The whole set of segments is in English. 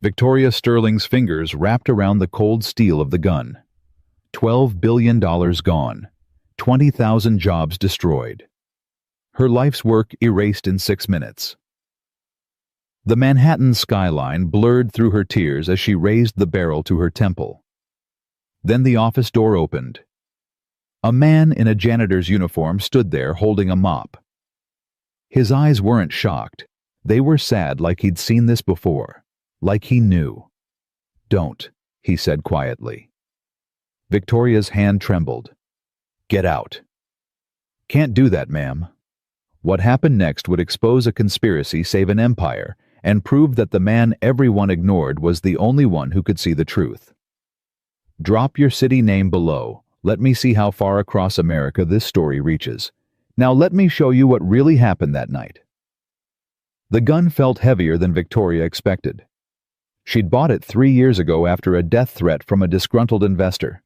Victoria Sterling's fingers wrapped around the cold steel of the gun. $12 billion gone. 20,000 jobs destroyed. Her life's work erased in 6 minutes. The Manhattan skyline blurred through her tears as she raised the barrel to her temple. Then the office door opened. A man in a janitor's uniform stood there holding a mop. His eyes weren't shocked. They were sad, like he'd seen this before, like he knew. "Don't," he said quietly. Victoria's hand trembled. "Get out." "Can't do that, ma'am." What happened next would expose a conspiracy, save an empire, and prove that the man everyone ignored was the only one who could see the truth. "Drop your city name below. Let me see how far across America this story reaches. Now let me show you what really happened that night." The gun felt heavier than Victoria expected. She'd bought it 3 years ago after a death threat from a disgruntled investor.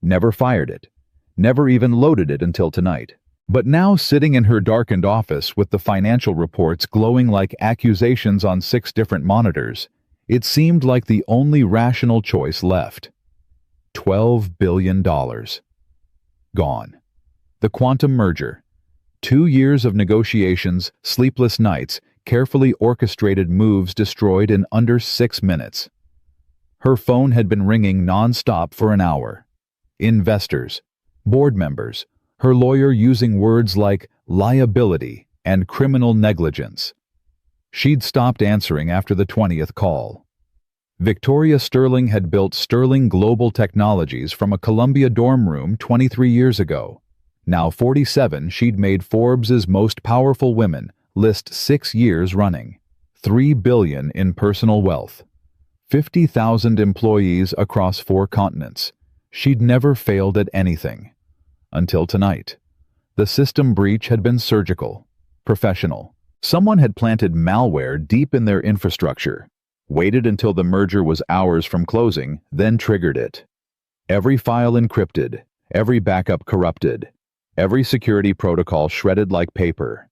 Never fired it. Never even loaded it until tonight. But now, sitting in her darkened office with the financial reports glowing like accusations on 6 different monitors, it seemed like the only rational choice left. $12 billion. Gone. The quantum merger. 2 years of negotiations, sleepless nights, carefully orchestrated moves destroyed in under 6 minutes. Her phone had been ringing non-stop for an hour. Investors, board members, her lawyer using words like liability and criminal negligence. She'd stopped answering after the 20th call. Victoria Sterling had built Sterling Global Technologies from a Columbia dorm room 23 years ago. Now 47, she'd made Forbes' most powerful women list 6 years running. $3 billion in personal wealth. 50,000 employees across 4 continents. She'd never failed at anything. Until tonight. The system breach had been surgical, professional. Someone had planted malware deep in their infrastructure, waited until the merger was hours from closing, then triggered it. Every file encrypted, every backup corrupted, every security protocol shredded like paper.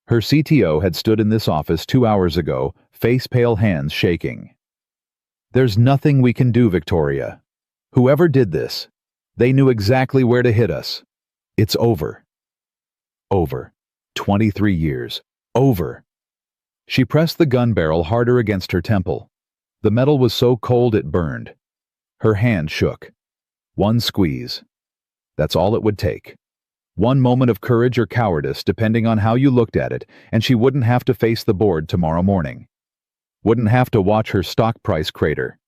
Her CTO had stood in this office 2 hours ago, face-pale hands shaking. "There's nothing we can do, Victoria. Whoever did this, they knew exactly where to hit us. It's over." Over. 23 years. Over. She pressed the gun barrel harder against her temple. The metal was so cold it burned. Her hand shook. One squeeze. That's all it would take. One moment of courage or cowardice, depending on how you looked at it, and she wouldn't have to face the board tomorrow morning. Wouldn't have to watch her stock price crater.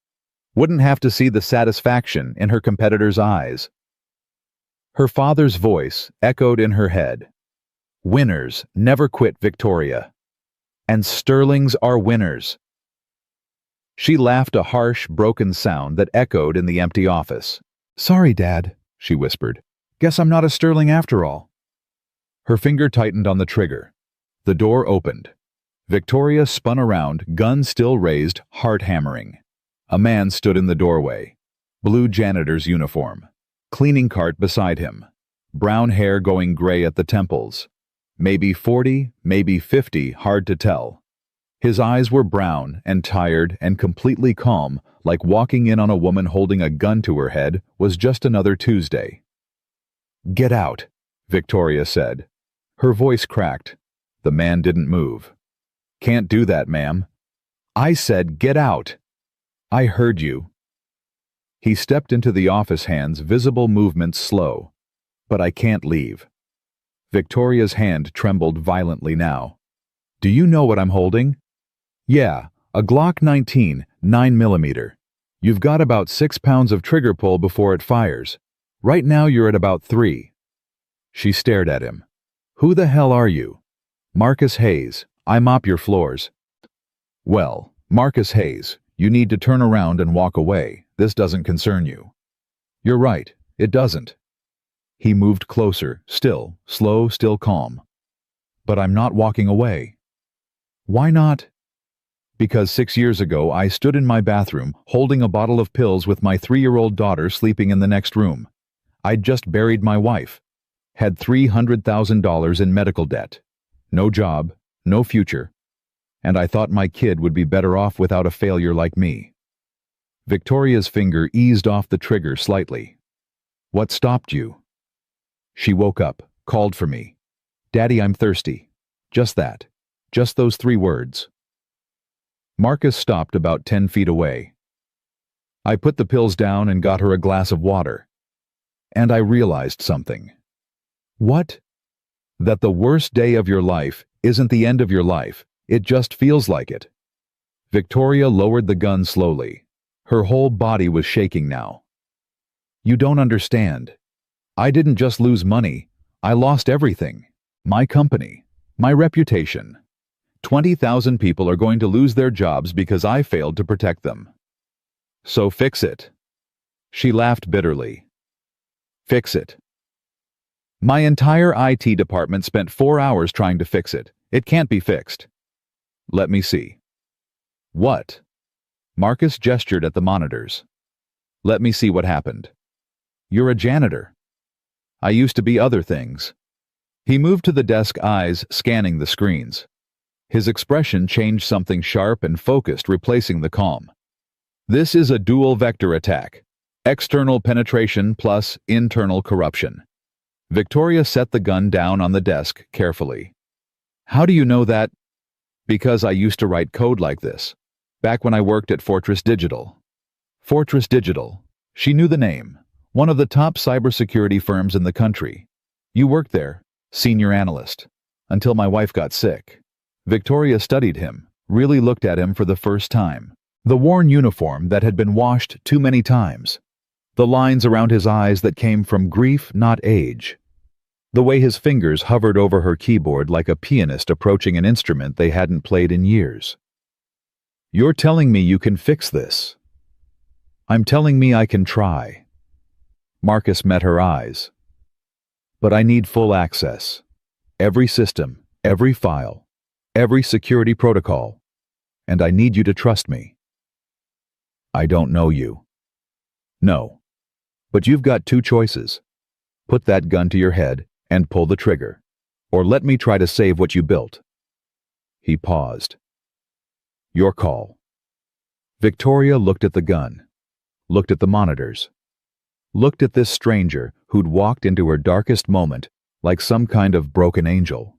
Wouldn't have to see the satisfaction in her competitors' eyes. Her father's voice echoed in her head. "Winners never quit, Victoria. And Sterlings are winners." She laughed, a harsh, broken sound that echoed in the empty office. "Sorry, Dad," she whispered. "Guess I'm not a Sterling after all." Her finger tightened on the trigger. The door opened. Victoria spun around, gun still raised, heart hammering. A man stood in the doorway. Blue janitor's uniform. Cleaning cart beside him. Brown hair going gray at the temples. Maybe 40, maybe 50, hard to tell. His eyes were brown and tired and completely calm, like walking in on a woman holding a gun to her head was just another Tuesday. "Get out," Victoria said. Her voice cracked. The man didn't move. "Can't do that, ma'am." "I said get out." "I heard you." He stepped into the office, hands, visible movements slow. "But I can't leave." Victoria's hand trembled violently now. "Do you know what I'm holding?" "Yeah, a Glock 19, 9mm. You've got about 6 pounds of trigger pull before it fires. Right now you're at about 3. She stared at him. "Who the hell are you?" "Marcus Hayes. I mop your floors." "Well, Marcus Hayes, you need to turn around and walk away. This doesn't concern you." "You're right, it doesn't." He moved closer, still, slow, still calm. "But I'm not walking away." "Why not?" "Because 6 years ago I stood in my bathroom, holding a bottle of pills with my 3-year-old daughter sleeping in the next room. I'd just buried my wife. Had $300,000 in medical debt. No job, no future. And I thought my kid would be better off without a failure like me. Victoria's finger eased off the trigger slightly. What stopped you? She woke up, called for me. Daddy, I'm thirsty. Just that. Just those 3 words. Marcus stopped about 10 feet away. I put the pills down and got her a glass of water. And I realized something. What? That the worst day of your life isn't the end of your life, it just feels like it. Victoria lowered the gun slowly. Her whole body was shaking now. You don't understand. I didn't just lose money, I lost everything. My company, my reputation. 20,000 people are going to lose their jobs because I failed to protect them. So fix it. She laughed bitterly. Fix it. My entire IT department spent 4 hours trying to fix it. It can't be fixed. Let me see. What? Marcus gestured at the monitors. Let me see what happened. You're a janitor. I used to be other things. He moved to the desk, eyes scanning the screens. His expression changed something sharp and focused, replacing the calm. This is a dual vector attack. External penetration plus internal corruption. Victoria set the gun down on the desk carefully. How do you know that? Because I used to write code like this, back when I worked at Fortress Digital. Fortress Digital. She knew the name. One of the top cybersecurity firms in the country. You worked there, senior analyst, until my wife got sick. Victoria studied him, really looked at him for the first time. The worn uniform that had been washed too many times. The lines around his eyes that came from grief, not age. The way his fingers hovered over her keyboard like a pianist approaching an instrument they hadn't played in years. You're telling me you can fix this. I'm telling me I can try. Marcus met her eyes. But I need full access. Every system, every file, every security protocol. And I need you to trust me. I don't know you. No. But you've got 2 choices. Put that gun to your head and pull the trigger. Or let me try to save what you built. He paused. Your call. Victoria looked at the gun. Looked at the monitors. Looked at this stranger who'd walked into her darkest moment like some kind of broken angel.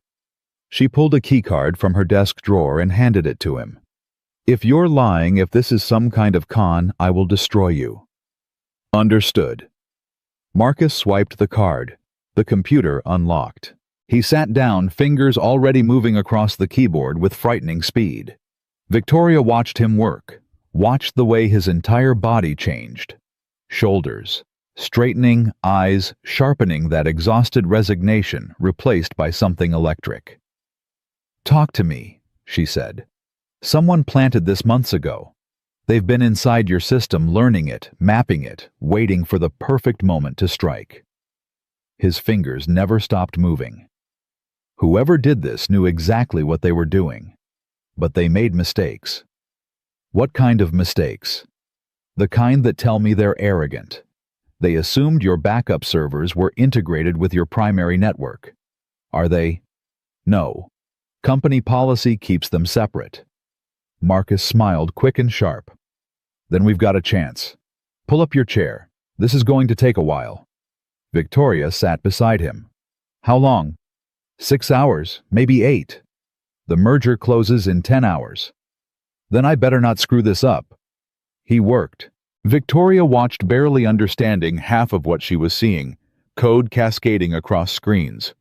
She pulled a keycard from her desk drawer and handed it to him. If you're lying, if this is some kind of con, I will destroy you. Understood. Marcus swiped the card. The computer unlocked. He sat down, fingers already moving across the keyboard with frightening speed. Victoria watched him work, watched the way his entire body changed. Shoulders, straightening, eyes sharpening, that exhausted resignation replaced by something electric. Talk to me, she said. Someone planted this months ago. They've been inside your system, learning it, mapping it, waiting for the perfect moment to strike. His fingers never stopped moving. Whoever did this knew exactly what they were doing. But they made mistakes. What kind of mistakes? The kind that tell me they're arrogant. They assumed your backup servers were integrated with your primary network. Are they? No. Company policy keeps them separate. Marcus smiled, quick and sharp. Then we've got a chance. Pull up your chair. This is going to take a while. Victoria sat beside him. How long? 6 hours, maybe 8. The merger closes in 10 hours. Then I better not screw this up. He worked. Victoria watched, barely understanding half of what she was seeing, code cascading across screens.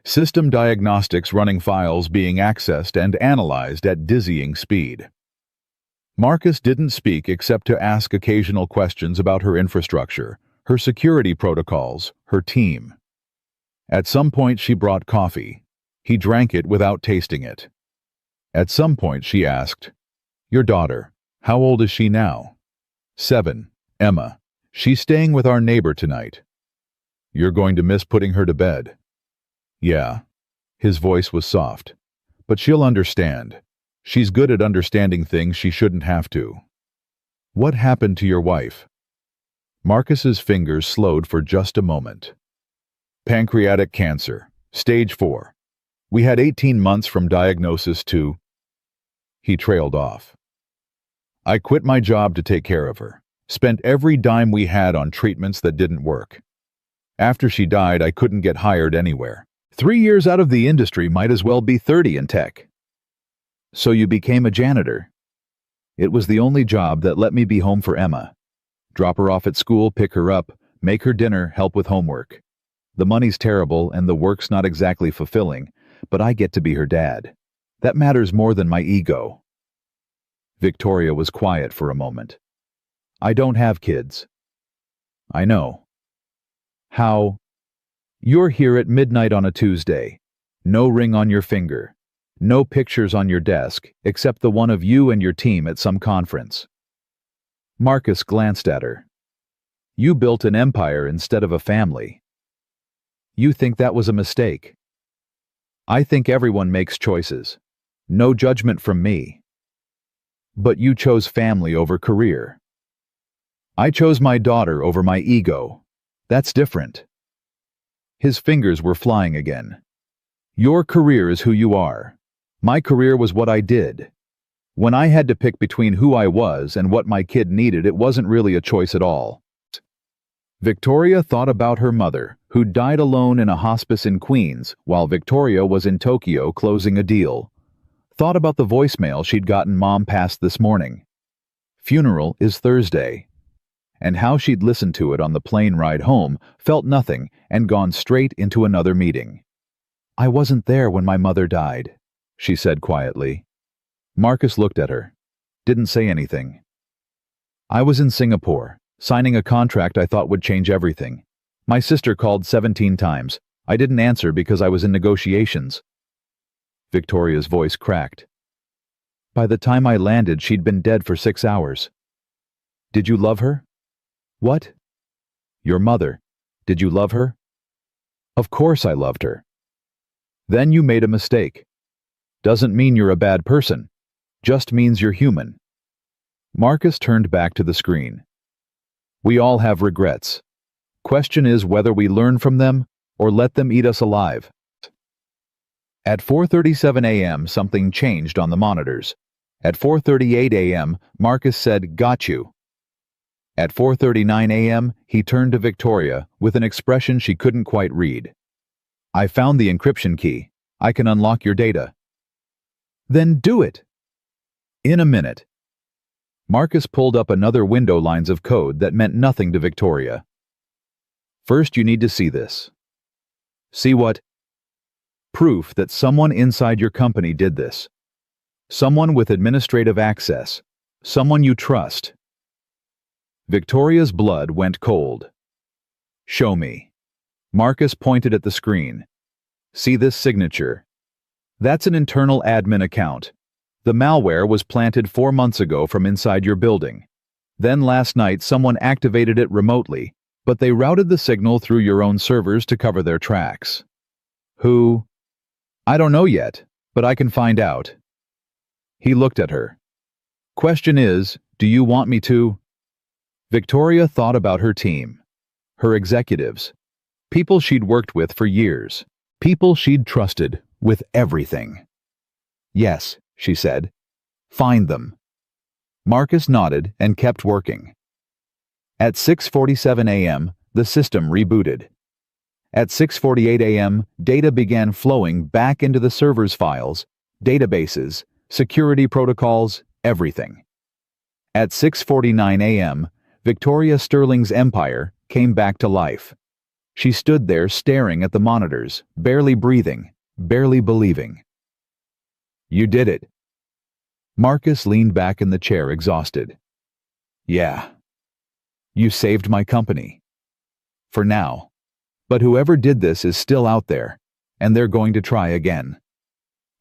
System diagnostics running, files being accessed and analyzed at dizzying speed. Marcus didn't speak except to ask occasional questions about her infrastructure, her security protocols, her team. At some point she brought coffee. He drank it without tasting it. At some point she asked, Your daughter, how old is she now? 7, Emma. She's staying with our neighbor tonight. You're going to miss putting her to bed. Yeah. His voice was soft. But she'll understand. She's good at understanding things she shouldn't have to. What happened to your wife? Marcus's fingers slowed for just a moment. Pancreatic cancer, stage 4. We had 18 months from diagnosis to... He trailed off. I quit my job to take care of her. Spent every dime we had on treatments that didn't work. After she died, I couldn't get hired anywhere. 3 years out of the industry might as well be 30 in tech. So you became a janitor. It was the only job that let me be home for Emma. Drop her off at school, pick her up, make her dinner, help with homework. The money's terrible and the work's not exactly fulfilling, but I get to be her dad. That matters more than my ego. Victoria was quiet for a moment. I don't have kids. I know. How? You're here at midnight on a Tuesday. No ring on your finger. No pictures on your desk, except the one of you and your team at some conference. Marcus glanced at her. You built an empire instead of a family. You think that was a mistake. I think everyone makes choices. No judgment from me. But you chose family over career. I chose my daughter over my ego. That's different. His fingers were flying again. Your career is who you are. My career was what I did. When I had to pick between who I was and what my kid needed, it wasn't really a choice at all. Victoria thought about her mother, who died alone in a hospice in Queens while Victoria was in Tokyo closing a deal. Thought about the voicemail she'd gotten Mom passed this morning. Funeral is Thursday. And how she'd listened to it on the plane ride home, felt nothing, and gone straight into another meeting. I wasn't there when my mother died, she said quietly. Marcus looked at her. Didn't say anything. I was in Singapore, signing a contract I thought would change everything. My sister called 17 times. I didn't answer because I was in negotiations. Victoria's voice cracked. By the time I landed, she'd been dead for 6 hours. Did you love her? What? Your mother. Did you love her? Of course I loved her. Then you made a mistake. Doesn't mean you're a bad person. Just means you're human. Marcus turned back to the screen. We all have regrets. Question is whether we learn from them or let them eat us alive. At 4:37 a.m., something changed on the monitors. At 4:38 a.m., Marcus said, "Got you." At 4:39 a.m., he turned to Victoria with an expression she couldn't quite read. I found the encryption key. I can unlock your data. Then do it. In a minute. Marcus pulled up another window lines of code that meant nothing to Victoria. First, you need to see this. See what? Proof that someone inside your company did this. Someone with administrative access. Someone you trust. Victoria's blood went cold. Show me. Marcus pointed at the screen. See this signature? That's an internal admin account. The malware was planted 4 months ago from inside your building. Then last night someone activated it remotely, but they routed the signal through your own servers to cover their tracks. Who? I don't know yet, but I can find out. He looked at her. Question is, do you want me to? Victoria thought about her team, her executives, people she'd worked with for years, people she'd trusted with everything. Yes, she said. Find them. Marcus nodded and kept working. At 6:47 a.m., the system rebooted. At 6:48 a.m., data began flowing back into the server's files, databases, security protocols, everything. At 6:49 a.m., Victoria Sterling's empire came back to life. She stood there staring at the monitors, barely breathing, barely believing. You did it. Marcus leaned back in the chair, exhausted. Yeah. You saved my company. For now. But whoever did this is still out there, and they're going to try again.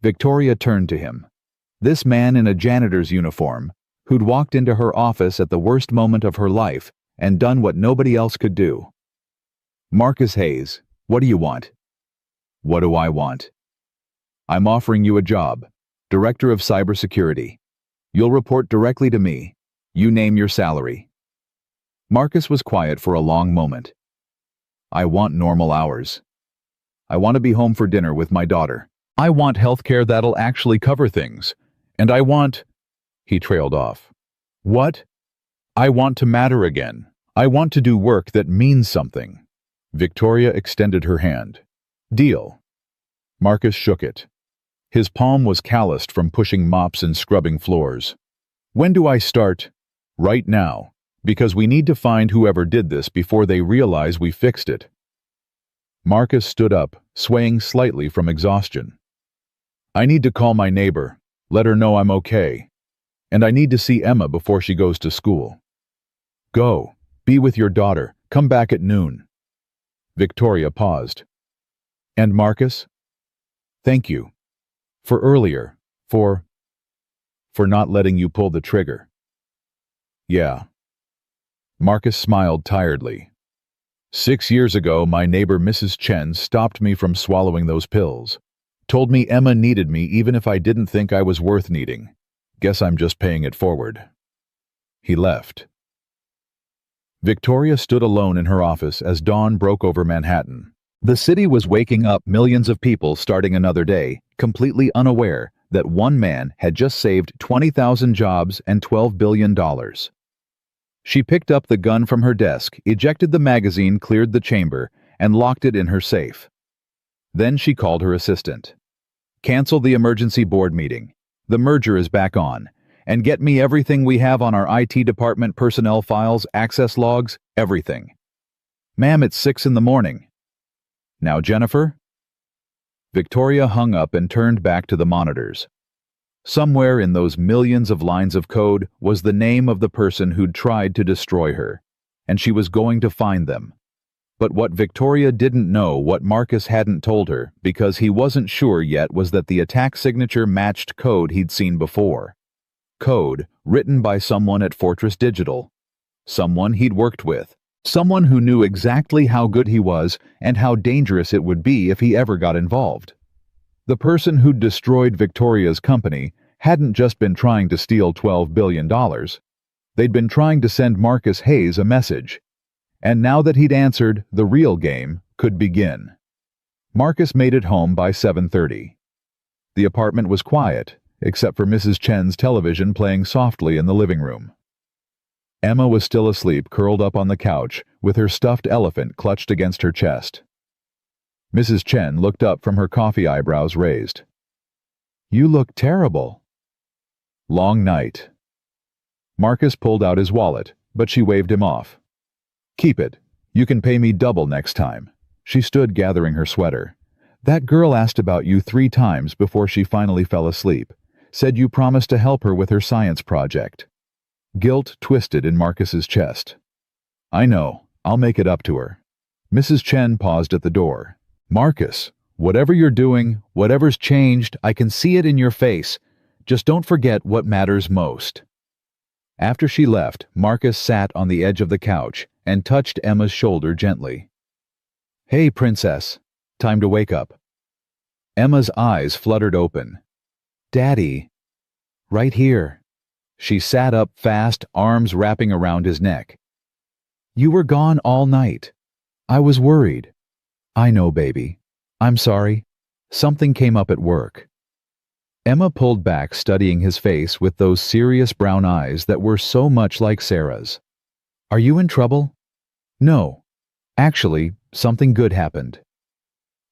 Victoria turned to him. This man in a janitor's uniform, who'd walked into her office at the worst moment of her life and done what nobody else could do. Marcus Hayes, what do you want? What do I want? I'm offering you a job, Director of Cybersecurity. You'll report directly to me. You name your salary. Marcus was quiet for a long moment. I want normal hours. I want to be home for dinner with my daughter. I want healthcare that'll actually cover things. And I want—" he trailed off. "What? I want to matter again. I want to do work that means something." Victoria extended her hand. "Deal." Marcus shook it. His palm was calloused from pushing mops and scrubbing floors. "When do I start?" "Right now, because we need to find whoever did this before they realize we fixed it." Marcus stood up, swaying slightly from exhaustion. "I need to call my neighbor, let her know I'm okay. And I need to see Emma before she goes to school." "Go. Be with your daughter. Come back at noon." Victoria paused. "And Marcus? Thank you. For earlier. For not letting you pull the trigger." "Yeah." Marcus smiled tiredly. 6 years ago, my neighbor Mrs. Chen stopped me from swallowing those pills. Told me Emma needed me even if I didn't think I was worth needing. Guess I'm just paying it forward." He left. Victoria stood alone in her office as dawn broke over Manhattan. The city was waking up millions of people starting another day, completely unaware that one man had just saved 20,000 jobs and $12 billion. She picked up the gun from her desk, ejected the magazine, cleared the chamber, and locked it in her safe. Then she called her assistant. "Cancel the emergency board meeting. The merger is back on. And get me everything we have on our IT department, personnel files, access logs, everything." "Ma'am, it's 6 in the morning." "Now, Jennifer?" Victoria hung up and turned back to the monitors. Somewhere in those millions of lines of code was the name of the person who'd tried to destroy her, and she was going to find them. But what Victoria didn't know, what Marcus hadn't told her, because he wasn't sure yet, was that the attack signature matched code he'd seen before. Code written by someone at Fortress Digital. Someone he'd worked with. Someone who knew exactly how good he was and how dangerous it would be if he ever got involved. The person who'd destroyed Victoria's company hadn't just been trying to steal $12 billion. They'd been trying to send Marcus Hayes a message. And now that he'd answered, the real game could begin. Marcus made it home by 7:30. The apartment was quiet, except for Mrs. Chen's television playing softly in the living room. Emma was still asleep, curled up on the couch, with her stuffed elephant clutched against her chest. Mrs. Chen looked up from her coffee, eyebrows raised. "You look terrible." "Long night." Marcus pulled out his wallet, but she waved him off. "Keep it. You can pay me double next time." She stood gathering her sweater. "That girl asked about you 3 times before she finally fell asleep. Said you promised to help her with her science project." Guilt twisted in Marcus's chest. "I know. I'll make it up to her." Mrs. Chen paused at the door. "Marcus, whatever you're doing, whatever's changed, I can see it in your face. Just don't forget what matters most." After she left, Marcus sat on the edge of the couch and touched Emma's shoulder gently. "Hey, princess. Time to wake up." Emma's eyes fluttered open. "Daddy." "Right here." She sat up fast, arms wrapping around his neck. "You were gone all night. I was worried." "I know, baby. I'm sorry. Something came up at work." Emma pulled back, studying his face with those serious brown eyes that were so much like Sarah's. "Are you in trouble?" "No. Actually, something good happened."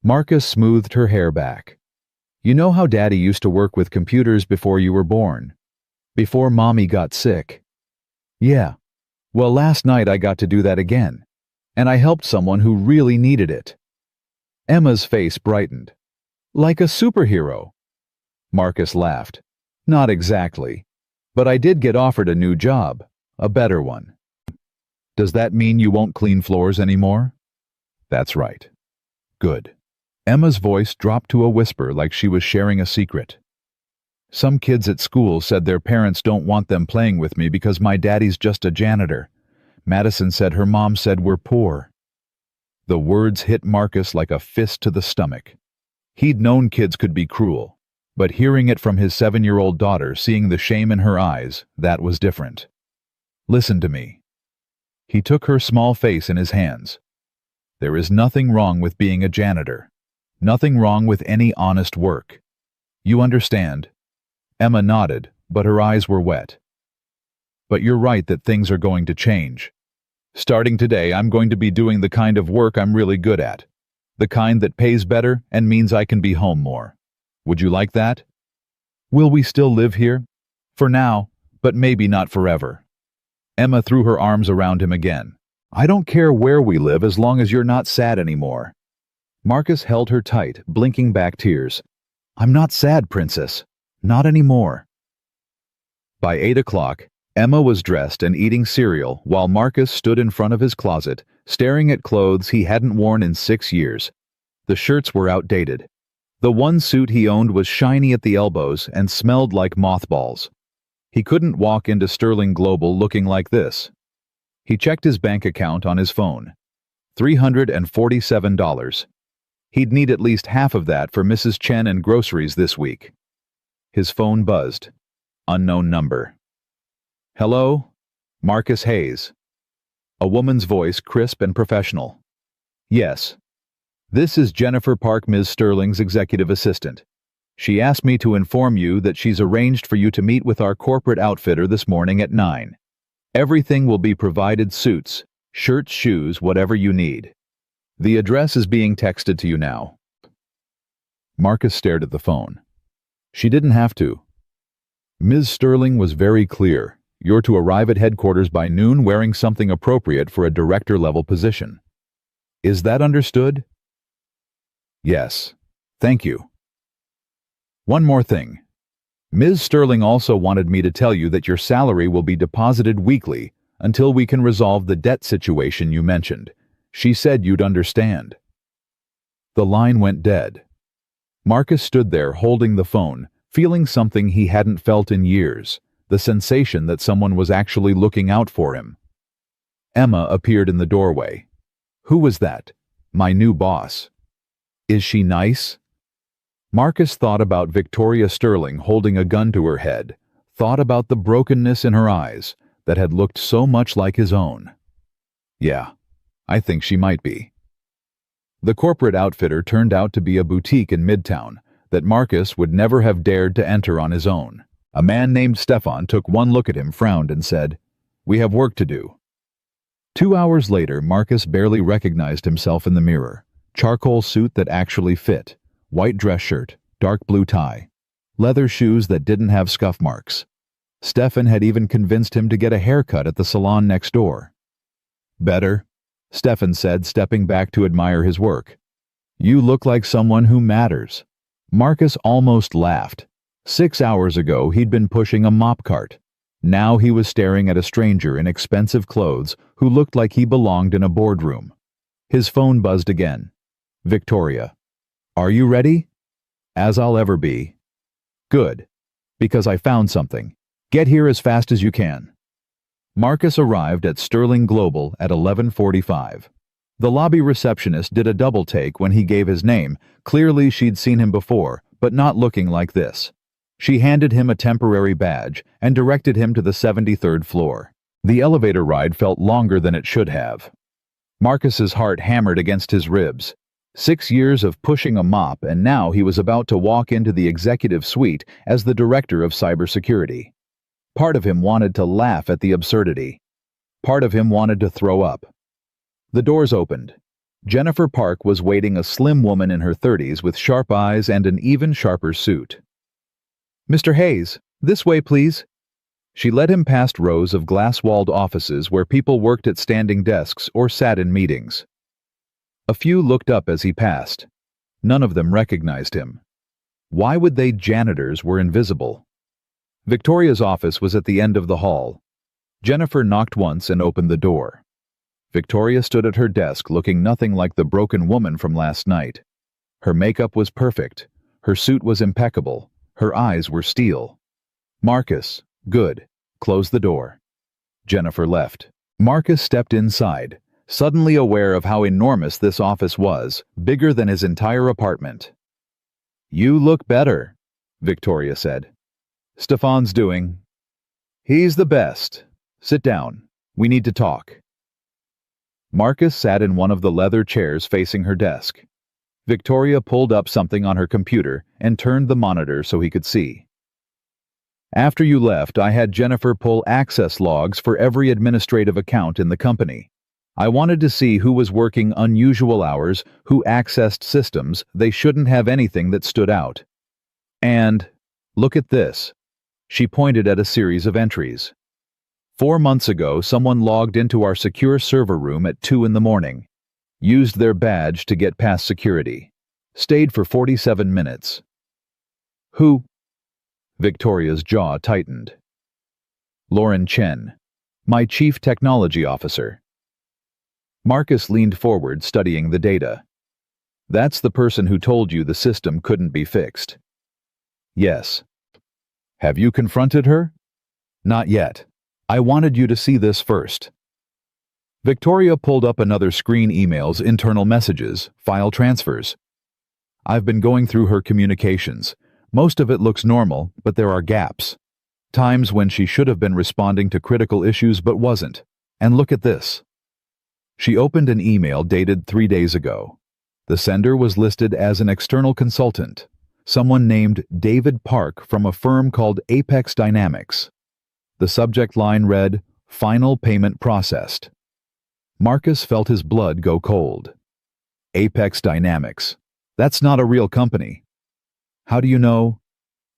Marcus smoothed her hair back. "You know how Daddy used to work with computers before you were born? Before Mommy got sick?" "Yeah. Well, last night I got to do that again. And I helped someone who really needed it." Emma's face brightened. "Like a superhero." Marcus laughed. "Not exactly. But I did get offered a new job. A better one." "Does that mean you won't clean floors anymore?" "That's right." "Good." Emma's voice dropped to a whisper like she was sharing a secret. "Some kids at school said their parents don't want them playing with me because my daddy's just a janitor. Madison said her mom said we're poor." The words hit Marcus like a fist to the stomach. He'd known kids could be cruel, but hearing it from his 7-year-old daughter, seeing the shame in her eyes, that was different. "Listen to me." He took her small face in his hands. "There is nothing wrong with being a janitor. Nothing wrong with any honest work. You understand? Emma nodded, but her eyes were wet. But you're right that things are going to change. Starting today, I'm going to be doing the kind of work I'm really good at. The kind that pays better and means I can be home more. Would you like that? Will we still live here? For now, but maybe not forever. Emma threw her arms around him again. I don't care where we live as long as you're not sad anymore. Marcus held her tight, blinking back tears. I'm not sad, Princess. Not anymore. By 8 o'clock, Emma was dressed and eating cereal while Marcus stood in front of his closet, staring at clothes he hadn't worn in 6 years. The shirts were outdated. The one suit he owned was shiny at the elbows and smelled like mothballs. He couldn't walk into Sterling Global looking like this. He checked his bank account on his phone. $347. He'd need at least half of that for Mrs. Chen and groceries this week. His phone buzzed. Unknown number. Hello? Marcus Hayes. A woman's voice, crisp and professional. Yes. This is Jennifer Park, Ms. Sterling's executive assistant. She asked me to inform you that she's arranged for you to meet with our corporate outfitter this morning at 9. Everything will be provided: suits, shirts, shoes, whatever you need. The address is being texted to you now. Marcus stared at the phone. She didn't have to. Ms. Sterling was very clear. You're to arrive at headquarters by noon wearing something appropriate for a director-level position. Is that understood? Yes. Thank you. One more thing. Ms. Sterling also wanted me to tell you that your salary will be deposited weekly until we can resolve the debt situation you mentioned. She said you'd understand. The line went dead. Marcus stood there holding the phone, feeling something he hadn't felt in years, the sensation that someone was actually looking out for him. Emma appeared in the doorway. Who was that? My new boss. Is she nice? Marcus thought about Victoria Sterling holding a gun to her head, thought about the brokenness in her eyes that had looked so much like his own. Yeah, I think she might be. The corporate outfitter turned out to be a boutique in Midtown that Marcus would never have dared to enter on his own. A man named Stefan took one look at him, frowned, and said, "We have work to do." 2 hours later, Marcus barely recognized himself in the mirror. Charcoal suit that actually fit, white dress shirt, dark blue tie, leather shoes that didn't have scuff marks. Stefan had even convinced him to get a haircut at the salon next door. Better, Stefan said, stepping back to admire his work. You look like someone who matters. Marcus almost laughed. 6 hours ago, he'd been pushing a mop cart. Now he was staring at a stranger in expensive clothes who looked like he belonged in a boardroom. His phone buzzed again. Victoria. Are you ready? As I'll ever be. Good. Because I found something. Get here as fast as you can. Marcus arrived at Sterling Global at 11:45. The lobby receptionist did a double take when he gave his name. Clearly she'd seen him before, but not looking like this. She handed him a temporary badge and directed him to the 73rd floor. The elevator ride felt longer than it should have. Marcus's heart hammered against his ribs. 6 years of pushing a mop, and now he was about to walk into the executive suite as the director of cybersecurity. Part of him wanted to laugh at the absurdity. Part of him wanted to throw up. The doors opened. Jennifer Park was waiting, a slim woman in her 30s with sharp eyes and an even sharper suit. Mr. Hayes, this way, please. She led him past rows of glass-walled offices where people worked at standing desks or sat in meetings. A few looked up as he passed. None of them recognized him. Why would they? Janitors were invisible. Victoria's office was at the end of the hall. Jennifer knocked once and opened the door. Victoria stood at her desk looking nothing like the broken woman from last night. Her makeup was perfect. Her suit was impeccable. Her eyes were steel. Marcus, good. Close the door. Jennifer left. Marcus stepped inside, suddenly aware of how enormous this office was, bigger than his entire apartment. You look better, Victoria said. Stefan's doing. He's the best. Sit down. We need to talk. Marcus sat in one of the leather chairs facing her desk. Victoria pulled up something on her computer and turned the monitor so he could see. After you left, I had Jennifer pull access logs for every administrative account in the company. I wanted to see who was working unusual hours, who accessed systems they shouldn't have, anything that stood out. And, look at this. She pointed at a series of entries. 4 months ago, someone logged into our secure server room at 2 in the morning, used their badge to get past security, stayed for 47 minutes. Who? Victoria's jaw tightened. Lauren Chen, my chief technology officer. Marcus leaned forward, studying the data. That's the person who told you the system couldn't be fixed. Yes. Have you confronted her? Not yet. I wanted you to see this first. Victoria pulled up another screen: emails, internal messages, file transfers. I've been going through her communications. Most of it looks normal, but there are gaps. Times when she should have been responding to critical issues but wasn't. And look at this. She opened an email dated 3 days ago. The sender was listed as an external consultant, someone named David Park from a firm called Apex Dynamics. The subject line read, "Final payment processed." Marcus felt his blood go cold. Apex Dynamics. That's not a real company. How do you know?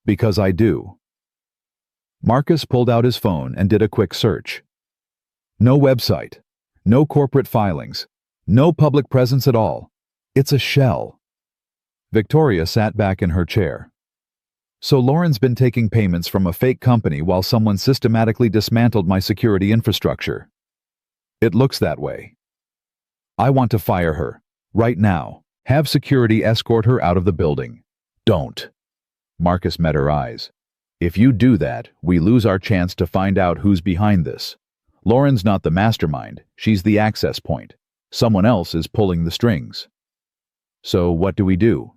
Because I do. Marcus pulled out his phone and did a quick search. No website, no corporate filings, no public presence at all. It's a shell. Victoria sat back in her chair. So Lauren's been taking payments from a fake company while someone systematically dismantled my security infrastructure. It looks that way. I want to fire her, right now. Have security escort her out of the building. Don't. Marcus met her eyes. If you do that, we lose our chance to find out who's behind this. Lauren's not the mastermind, she's the access point. Someone else is pulling the strings. So what do?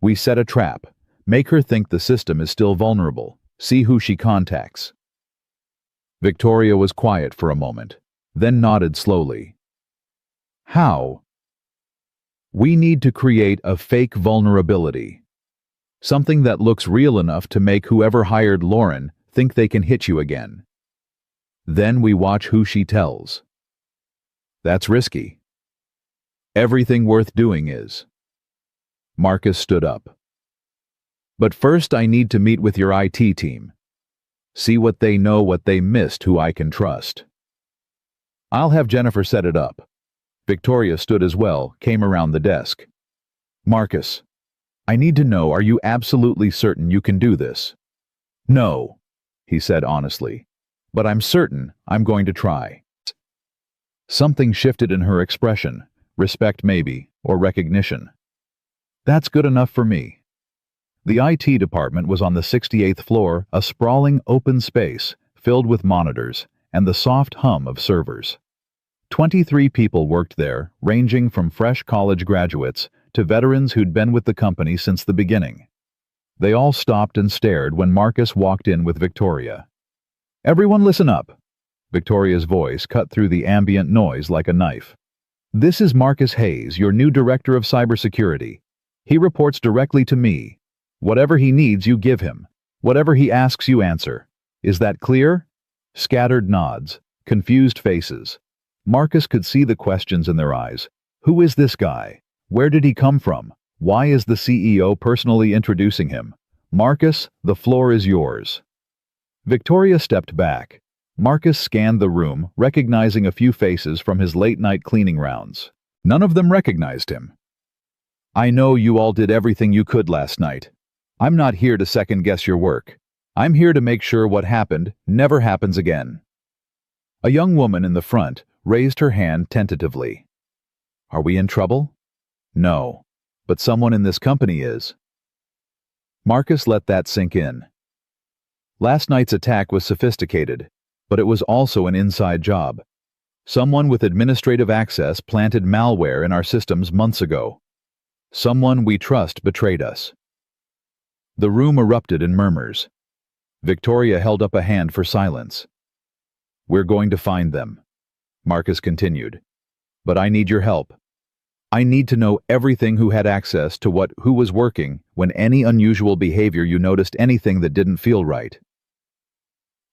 We set a trap. Make her think the system is still vulnerable. See who she contacts. Victoria was quiet for a moment, then nodded slowly. How? We need to create a fake vulnerability. Something that looks real enough to make whoever hired Lauren think they can hit you again. Then we watch who she tells. That's risky. Everything worth doing is. Marcus stood up. But first I need to meet with your IT team. See what they know, what they missed, who I can trust. I'll have Jennifer set it up. Victoria stood as well, came around the desk. Marcus, I need to know, are you absolutely certain you can do this? No, he said honestly, but I'm certain I'm going to try. Something shifted in her expression, respect maybe, or recognition. That's good enough for me. The IT department was on the 68th floor, a sprawling open space filled with monitors and the soft hum of servers. 23 people worked there, ranging from fresh college graduates to veterans who'd been with the company since the beginning. They all stopped and stared when Marcus walked in with Victoria. Everyone listen up. Victoria's voice cut through the ambient noise like a knife. This is Marcus Hayes, your new director of cybersecurity. He reports directly to me. Whatever he needs, you give him. Whatever he asks, you answer. Is that clear? Scattered nods, confused faces. Marcus could see the questions in their eyes. Who is this guy? Where did he come from? Why is the CEO personally introducing him? Marcus, the floor is yours. Victoria stepped back. Marcus scanned the room, recognizing a few faces from his late-night cleaning rounds. None of them recognized him. I know you all did everything you could last night. I'm not here to second-guess your work. I'm here to make sure what happened never happens again. A young woman in the front raised her hand tentatively. Are we in trouble? No, but someone in this company is. Marcus let that sink in. Last night's attack was sophisticated, but it was also an inside job. Someone with administrative access planted malware in our systems months ago. Someone we trust betrayed us. The room erupted in murmurs. Victoria held up a hand for silence. We're going to find them, Marcus continued. But I need your help. I need to know everything, who had access to what, who was working, when any unusual behavior you noticed, anything that didn't feel right.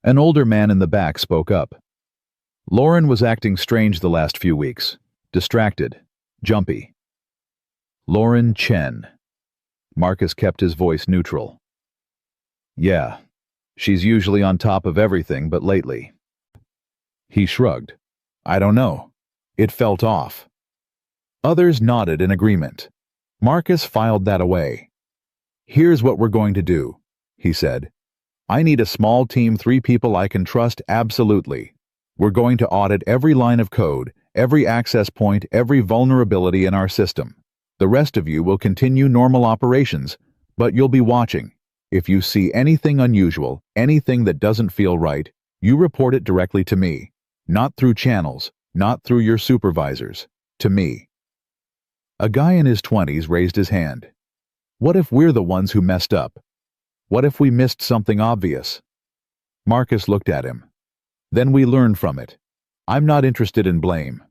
An older man in the back spoke up. Lauren was acting strange the last few weeks. Distracted. Jumpy. Lauren Chen. Marcus kept his voice neutral. Yeah, she's usually on top of everything, but lately. He shrugged. I don't know. It felt off. Others nodded in agreement. Marcus filed that away. Here's what we're going to do, he said. I need a small team, 3 people I can trust absolutely. We're going to audit every line of code, every access point, every vulnerability in our system. The rest of you will continue normal operations, but you'll be watching. If you see anything unusual, anything that doesn't feel right, you report it directly to me. Not through channels, not through your supervisors. To me. A guy in his 20s raised his hand. What if we're the ones who messed up? What if we missed something obvious? Marcus looked at him. Then we learn from it. I'm not interested in blame.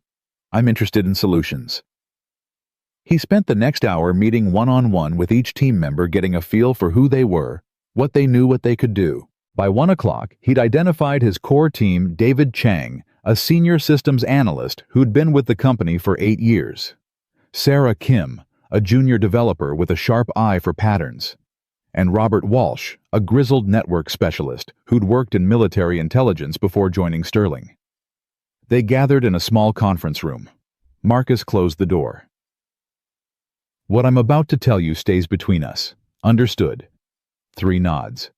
I'm interested in solutions. He spent the next hour meeting one-on-one with each team member, getting a feel for who they were, what they knew, what they could do. By 1 o'clock, he'd identified his core team, David Chang, a senior systems analyst who'd been with the company for 8 years. Sarah Kim, a junior developer with a sharp eye for patterns. And Robert Walsh, a grizzled network specialist who'd worked in military intelligence before joining Sterling. They gathered in a small conference room. Marcus closed the door. What I'm about to tell you stays between us. Understood? 3 nods.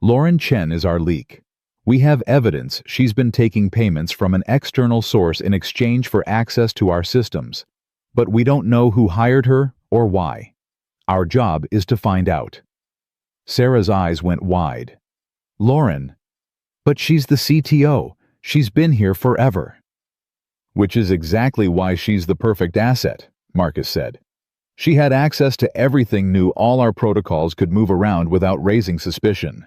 Lauren Chen is our leak. We have evidence she's been taking payments from an external source in exchange for access to our systems, but we don't know who hired her or why. Our job is to find out. Sarah's eyes went wide. Lauren, but she's the CTO. She's been here forever. Which is exactly why she's the perfect asset, Marcus said. She had access to everything, knew all our protocols, could move around without raising suspicion.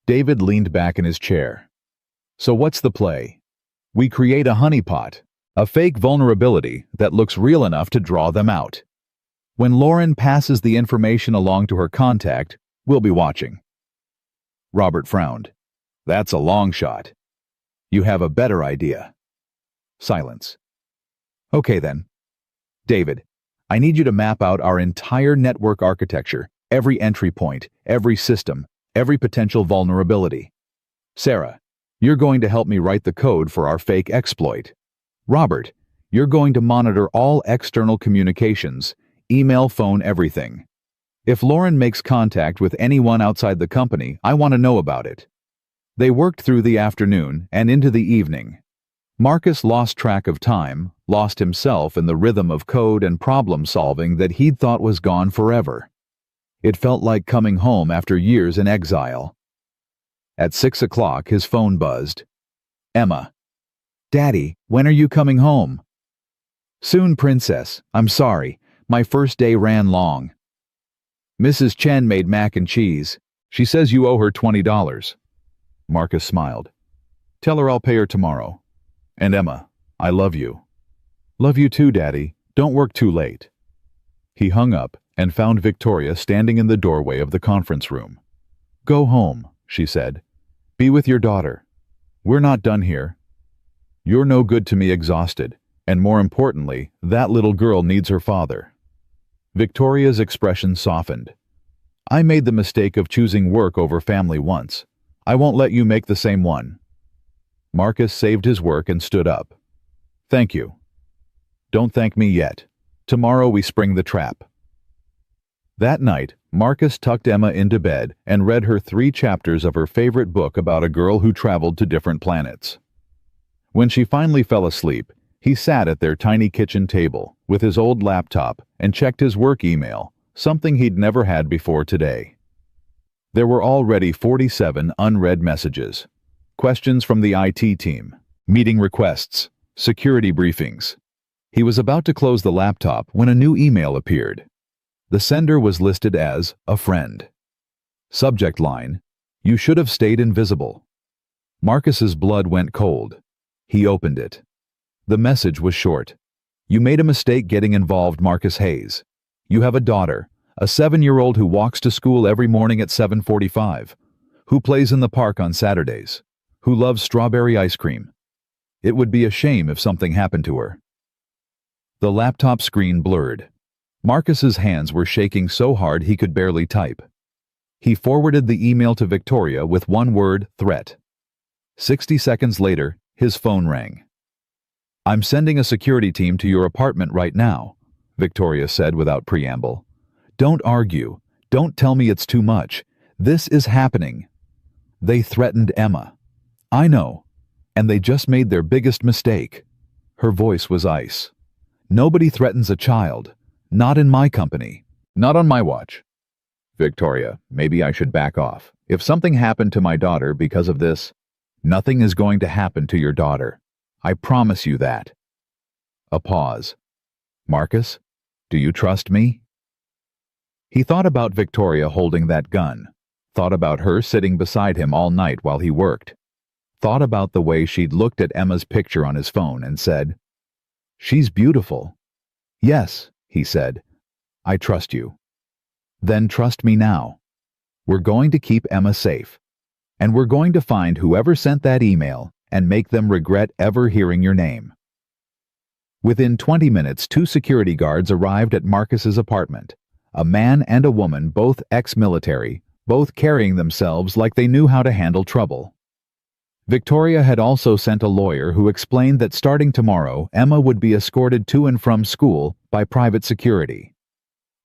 David leaned back in his chair. So what's the play? We create a honeypot, a fake vulnerability that looks real enough to draw them out. When Lauren passes the information along to her contact, we'll be watching. Robert frowned. That's a long shot. You have a better idea. Silence. Okay then. David, I need you to map out our entire network architecture, every entry point, every system, every potential vulnerability. Sarah, you're going to help me write the code for our fake exploit. Robert, you're going to monitor all external communications, email, phone, everything. If Lauren makes contact with anyone outside the company, I want to know about it. They worked through the afternoon and into the evening. Marcus lost track of time, lost himself in the rhythm of code and problem solving that he'd thought was gone forever. It felt like coming home after years in exile. At 6 o'clock, his phone buzzed. Emma. Daddy, when are you coming home? Soon, Princess. I'm sorry. My first day ran long. Mrs. Chen made mac and cheese. She says you owe her $20. Marcus smiled. Tell her I'll pay her tomorrow. And Emma, I love you. Love you too, Daddy. Don't work too late. He hung up and found Victoria standing in the doorway of the conference room. Go home, she said. Be with your daughter. We're not done here. You're no good to me, exhausted, and more importantly, that little girl needs her father. Victoria's expression softened. I made the mistake of choosing work over family once. I won't let you make the same one. Marcus saved his work and stood up. Thank you. Don't thank me yet. Tomorrow we spring the trap. That night, Marcus tucked Emma into bed and read her 3 chapters of her favorite book about a girl who traveled to different planets. When she finally fell asleep, he sat at their tiny kitchen table with his old laptop and checked his work email, something he'd never had before today. There were already 47 unread messages. Questions from the IT team, meeting requests, security briefings. He was about to close the laptop when a new email appeared. The sender was listed as a friend. Subject line, you should have stayed invisible. Marcus's blood went cold. He opened it. The message was short. You made a mistake getting involved, Marcus Hayes. You have a daughter, a 7-year-old who walks to school every morning at 7:45, Who plays in the park on Saturdays? Who loves strawberry ice cream? It would be a shame if something happened to her. The laptop screen blurred. Marcus's hands were shaking so hard he could barely type. He forwarded the email to Victoria with one word, threat. 60 seconds later, his phone rang. "I'm sending a security team to your apartment right now," Victoria said without preamble. "Don't argue. Don't tell me it's too much. This is happening. They threatened Emma. I know. And they just made their biggest mistake." Her voice was ice. "Nobody threatens a child. Not in my company. Not on my watch." "Victoria, maybe I should back off. If something happened to my daughter because of this, nothing is going to happen to your daughter. I promise you that." A pause. "Marcus, do you trust me?" He thought about Victoria holding that gun. Thought about her sitting beside him all night while he worked. Thought about the way she'd looked at Emma's picture on his phone and said, "She's beautiful." "Yes," he said, "I trust you." "Then trust me now. We're going to keep Emma safe. And we're going to find whoever sent that email and make them regret ever hearing your name." Within 20 minutes, 2 security guards arrived at Marcus's apartment. A man and a woman, both ex-military, both carrying themselves like they knew how to handle trouble. Victoria had also sent a lawyer who explained that starting tomorrow, Emma would be escorted to and from school by private security.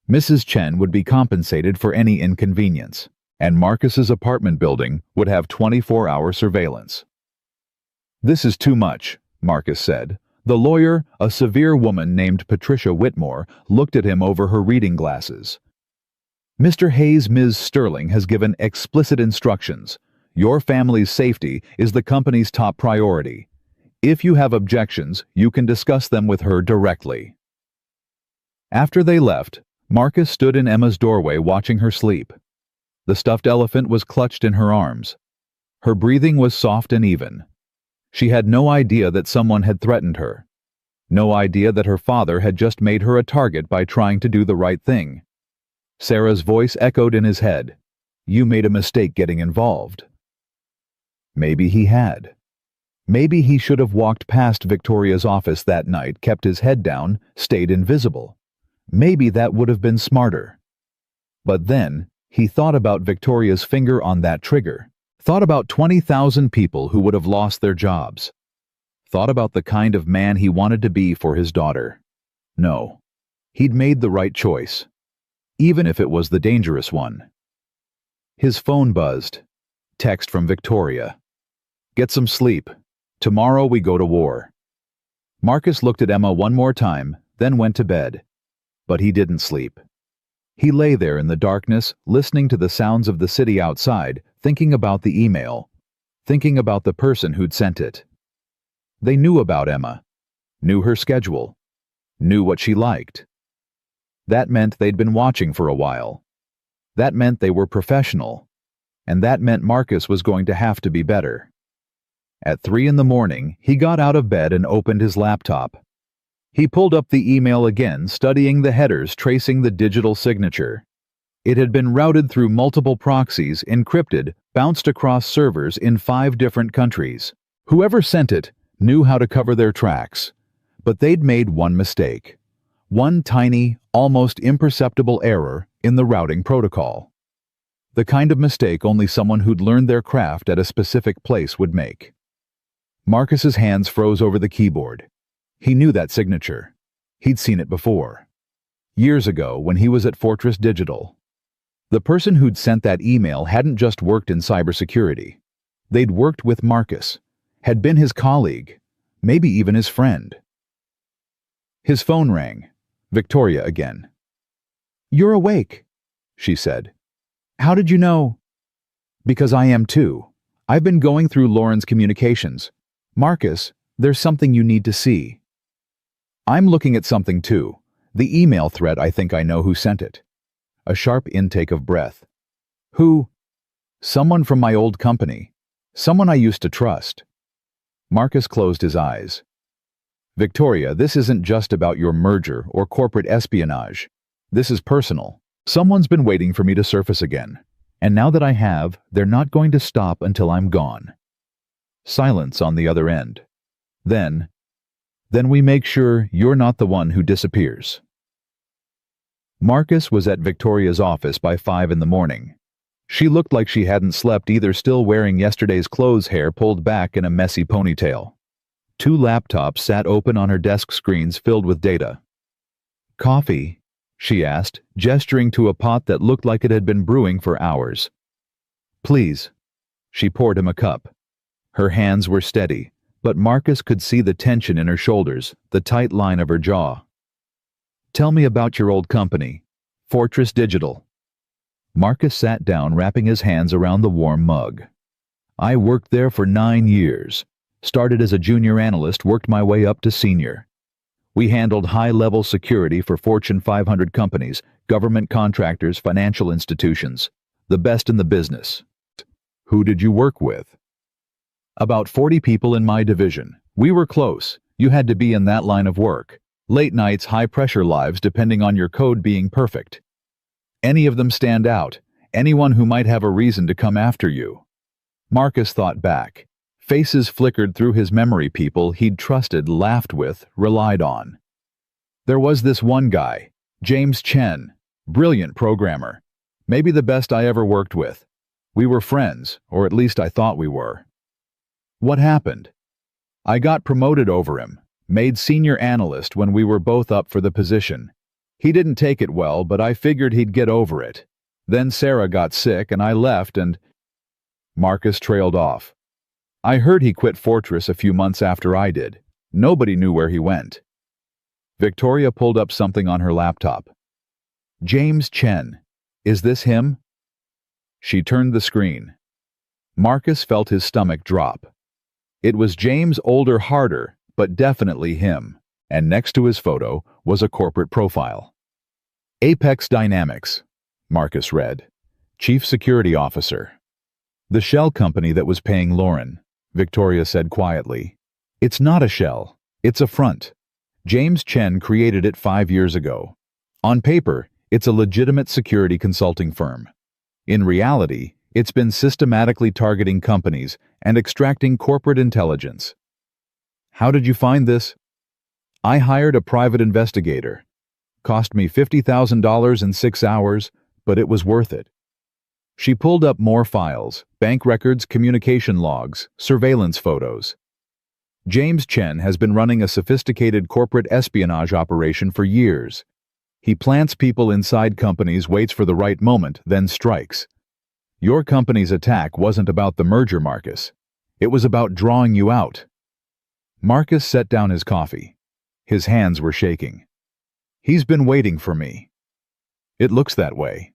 Mrs. Chen would be compensated for any inconvenience, and Marcus's apartment building would have 24-hour surveillance. "This is too much," Marcus said. The lawyer, a severe woman named Patricia Whitmore, looked at him over her reading glasses. "Mr. Hayes, Ms. Sterling has given explicit instructions. Your family's safety is the company's top priority. If you have objections, you can discuss them with her directly." After they left, Marcus stood in Emma's doorway watching her sleep. The stuffed elephant was clutched in her arms. Her breathing was soft and even. She had no idea that someone had threatened her. No idea that her father had just made her a target by trying to do the right thing. Sarah's voice echoed in his head. "You made a mistake getting involved." Maybe he had. Maybe he should have walked past Victoria's office that night, kept his head down, stayed invisible. Maybe that would have been smarter. But then, he thought about Victoria's finger on that trigger. Thought about 20,000 people who would have lost their jobs. Thought about the kind of man he wanted to be for his daughter. No. He'd made the right choice. Even if it was the dangerous one. His phone buzzed. Text from Victoria. "Get some sleep. Tomorrow we go to war." Marcus looked at Emma one more time, then went to bed. But he didn't sleep. He lay there in the darkness, listening to the sounds of the city outside, thinking about the email, thinking about the person who'd sent it. They knew about Emma, knew her schedule, knew what she liked. That meant they'd been watching for a while. That meant they were professional. And that meant Marcus was going to have to be better. At 3 a.m, he got out of bed and opened his laptop. He pulled up the email again, studying the headers tracing the digital signature. It had been routed through multiple proxies, encrypted, bounced across servers in 5 different countries. Whoever sent it knew how to cover their tracks. But they'd made one mistake. One tiny, almost imperceptible error in the routing protocol. The kind of mistake only someone who'd learned their craft at a specific place would make. Marcus's hands froze over the keyboard. He knew that signature. He'd seen it before. Years ago, when he was at Fortress Digital. The person who'd sent that email hadn't just worked in cybersecurity. They'd worked with Marcus, had been his colleague, maybe even his friend. His phone rang. Victoria again. "You're awake," she said. "How did you know?" "Because I am too. I've been going through Lauren's communications. Marcus, there's something you need to see." "I'm looking at something too. The email thread, I think I know who sent it." A sharp intake of breath. "Who?" "Someone from my old company. Someone I used to trust." Marcus closed his eyes. "Victoria, this isn't just about your merger or corporate espionage. This is personal. Someone's been waiting for me to surface again. And now that I have, they're not going to stop until I'm gone. Silence on the other end. Then we make sure you're not the one who disappears. Marcus was at Victoria's office by 5 in the morning. She looked like she hadn't slept either, still wearing yesterday's clothes, hair pulled back in a messy ponytail. 2 laptops sat open on her desk screens filled with data. "Coffee?" she asked, gesturing to a pot that looked like it had been brewing for hours. "Please." She poured him a cup. Her hands were steady, but Marcus could see the tension in her shoulders, the tight line of her jaw. "Tell me about your old company, Fortress Digital." Marcus sat down, wrapping his hands around the warm mug. "I worked there for 9 years. Started as a junior analyst, worked my way up to senior. We handled high-level security for Fortune 500 companies, government contractors, financial institutions. The best in the business." "Who did you work with?" "About 40 people in my division. We were close. You had to be in that line of work. Late nights, high-pressure lives depending on your code being perfect. Any of them stand out, anyone who might have a reason to come after you." Marcus thought back. Faces flickered through his memory, people he'd trusted, laughed with, relied on. There was this one guy, James Chen, brilliant programmer. Maybe the best I ever worked with. We were friends, or at least I thought we were. "What happened?" "I got promoted over him, made senior analyst when we were both up for the position. He didn't take it well, but I figured he'd get over it. Then Sarah got sick and I left and—" Marcus trailed off. "I heard he quit Fortress a few months after I did. Nobody knew where he went." Victoria pulled up something on her laptop. "James Chen. Is this him?" She turned the screen. Marcus felt his stomach drop. It was James, older, harder, but definitely him. And next to his photo was a corporate profile. "Apex Dynamics," Marcus read. "Chief Security Officer." "The shell company that was paying Lauren," Victoria said quietly. "It's not a shell. It's a front. James Chen created it 5 years ago. On paper, it's a legitimate security consulting firm. In reality, it's been systematically targeting companies and extracting corporate intelligence." "How did you find this?" "I hired a private investigator. Cost me $50,000 in 6 hours, but it was worth it." She pulled up more files, bank records, communication logs, surveillance photos. "James Chen has been running a sophisticated corporate espionage operation for years. He plants people inside companies, waits for the right moment, then strikes. Your company's attack wasn't about the merger, Marcus. It was about drawing you out." Marcus set down his coffee. His hands were shaking. "He's been waiting for me." "It looks that way."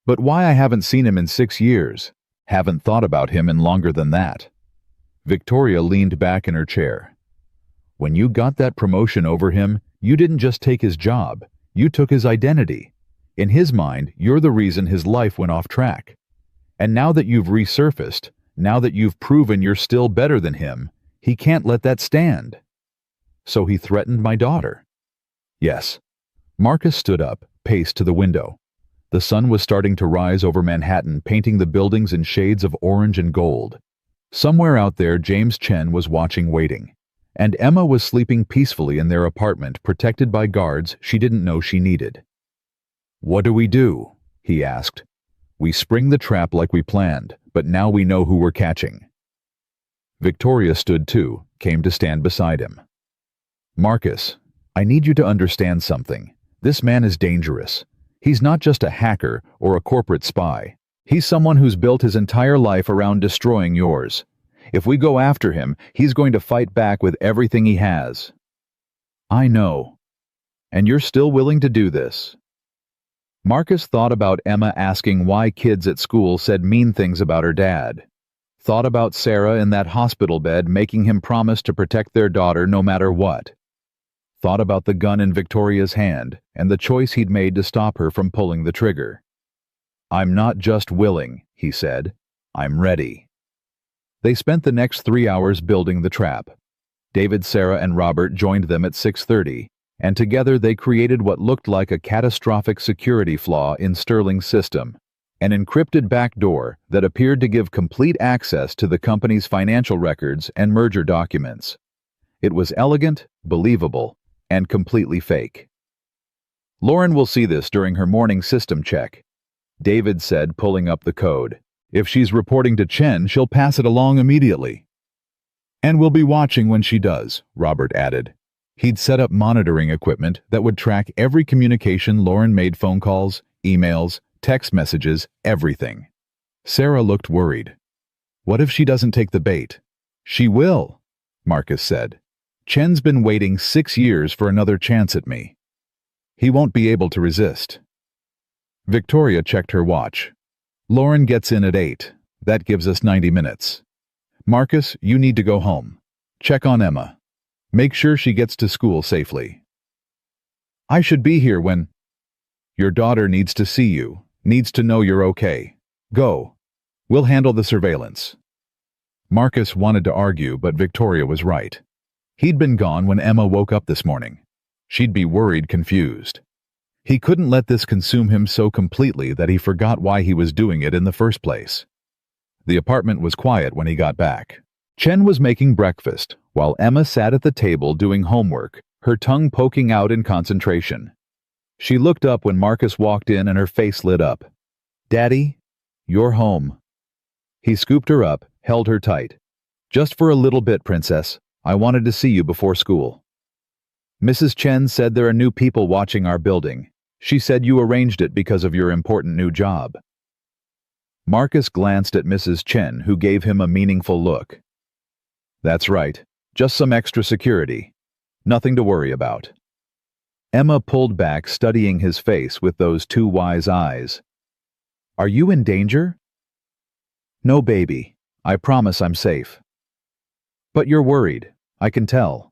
"But why I haven't seen him in 6 years? Haven't thought about him in longer than that." Victoria leaned back in her chair. "When you got that promotion over him, you didn't just take his job, you took his identity. In his mind, you're the reason his life went off track. And now that you've resurfaced, now that you've proven you're still better than him, he can't let that stand." "So he threatened my daughter?" "Yes." Marcus stood up, paced to the window. The sun was starting to rise over Manhattan, painting the buildings in shades of orange and gold. Somewhere out there, James Chen was watching, waiting. And Emma was sleeping peacefully in their apartment, protected by guards she didn't know she needed. "What do we do?" he asked. "We spring the trap like we planned, but now we know who we're catching." Victoria stood too, came to stand beside him. "Marcus, I need you to understand something. This man is dangerous. He's not just a hacker or a corporate spy. He's someone who's built his entire life around destroying yours. If we go after him, he's going to fight back with everything he has." "I know. And you're still willing to do this?" Marcus thought about Emma asking why kids at school said mean things about her dad. Thought about Sarah in that hospital bed making him promise to protect their daughter no matter what. Thought about the gun in Victoria's hand and the choice he'd made to stop her from pulling the trigger. "I'm not just willing," he said. "I'm ready." They spent the next 3 hours building the trap. David, Sarah, and Robert joined them at 6:30, and together they created what looked like a catastrophic security flaw in Sterling's system. an encrypted backdoor that appeared to give complete access to the company's financial records and merger documents. It was elegant, believable, and completely fake. Lauren will see this during her morning system check, David said, pulling up the code. If she's reporting to Chen, she'll pass it along immediately. And we'll be watching when she does, Robert added. He'd set up monitoring equipment that would track every communication Lauren made: phone calls, emails, text messages, everything. Sarah looked worried. What if she doesn't take the bait? She will, Marcus said. Chen's been waiting 6 years for another chance at me. He won't be able to resist. Victoria checked her watch. Lauren gets in at 8. That gives us 90 minutes. Marcus, you need to go home. Check on Emma. Make sure she gets to school safely. I should be here when... Your daughter needs to see you, needs to know you're okay. Go. We'll handle the surveillance. Marcus wanted to argue, but Victoria was right. He'd been gone when Emma woke up this morning. She'd be worried, confused. He couldn't let this consume him so completely that he forgot why he was doing it in the first place. The apartment was quiet when he got back. Chen was making breakfast, while Emma sat at the table doing homework, her tongue poking out in concentration. She looked up when Marcus walked in and her face lit up. Daddy, you're home. He scooped her up, held her tight. Just for a little bit, Princess. I wanted to see you before school. Mrs. Chen said there are new people watching our building. She said you arranged it because of your important new job. Marcus glanced at Mrs. Chen, who gave him a meaningful look. That's right. Just some extra security. Nothing to worry about. Emma pulled back, studying his face with those two wise eyes. Are you in danger? No, baby. I promise I'm safe. But you're worried. I can tell.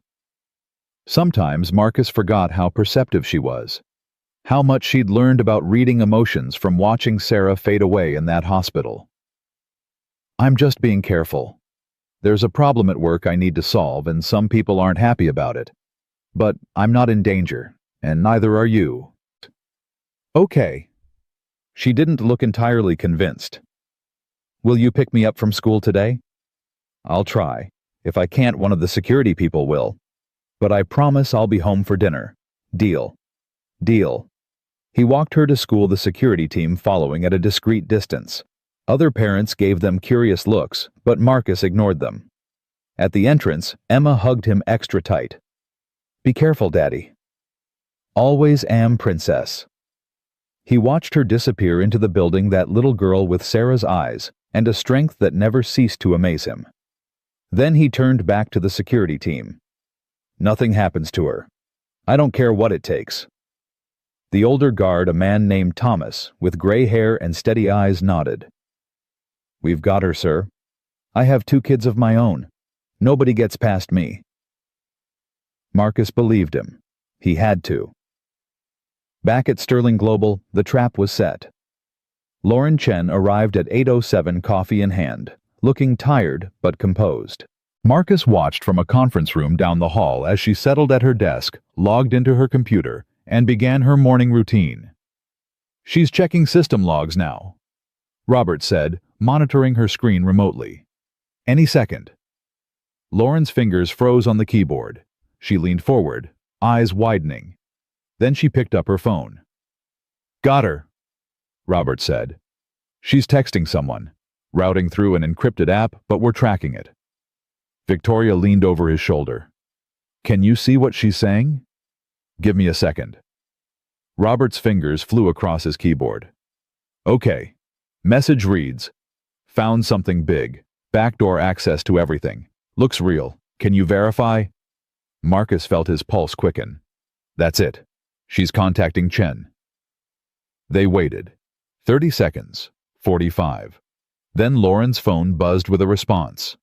Sometimes Marcus forgot how perceptive she was, how much she'd learned about reading emotions from watching Sarah fade away in that hospital. I'm just being careful. There's a problem at work I need to solve, and some people aren't happy about it. But I'm not in danger, and neither are you. Okay. She didn't look entirely convinced. Will you pick me up from school today? I'll try. If I can't, one of the security people will. But I promise I'll be home for dinner. Deal. Deal. He walked her to school, the security team following at a discreet distance. Other parents gave them curious looks, but Marcus ignored them. At the entrance, Emma hugged him extra tight. Be careful, Daddy. Always am, Princess. He watched her disappear into the building, that little girl with Sarah's eyes and a strength that never ceased to amaze him. Then he turned back to the security team. Nothing happens to her. I don't care what it takes. The older guard, a man named Thomas, with gray hair and steady eyes, nodded. We've got her, sir. I have 2 kids of my own. Nobody gets past me. Marcus believed him. He had to. Back at Sterling Global, the trap was set. Lauren Chen arrived at 8:07, coffee in hand, looking tired but composed. Marcus watched from a conference room down the hall as she settled at her desk, logged into her computer, and began her morning routine. She's checking system logs now, Robert said, monitoring her screen remotely. Any second. Lauren's fingers froze on the keyboard. She leaned forward, eyes widening. Then she picked up her phone. Got her, Robert said. She's texting someone, routing through an encrypted app, but we're tracking it. Victoria leaned over his shoulder. Can you see what she's saying? Give me a second. Robert's fingers flew across his keyboard. Okay. Message reads, found something big. Backdoor access to everything. Looks real. Can you verify? Marcus felt his pulse quicken. That's it. She's contacting Chen. They waited. 30 seconds. 45. Then Lauren's phone buzzed with a response.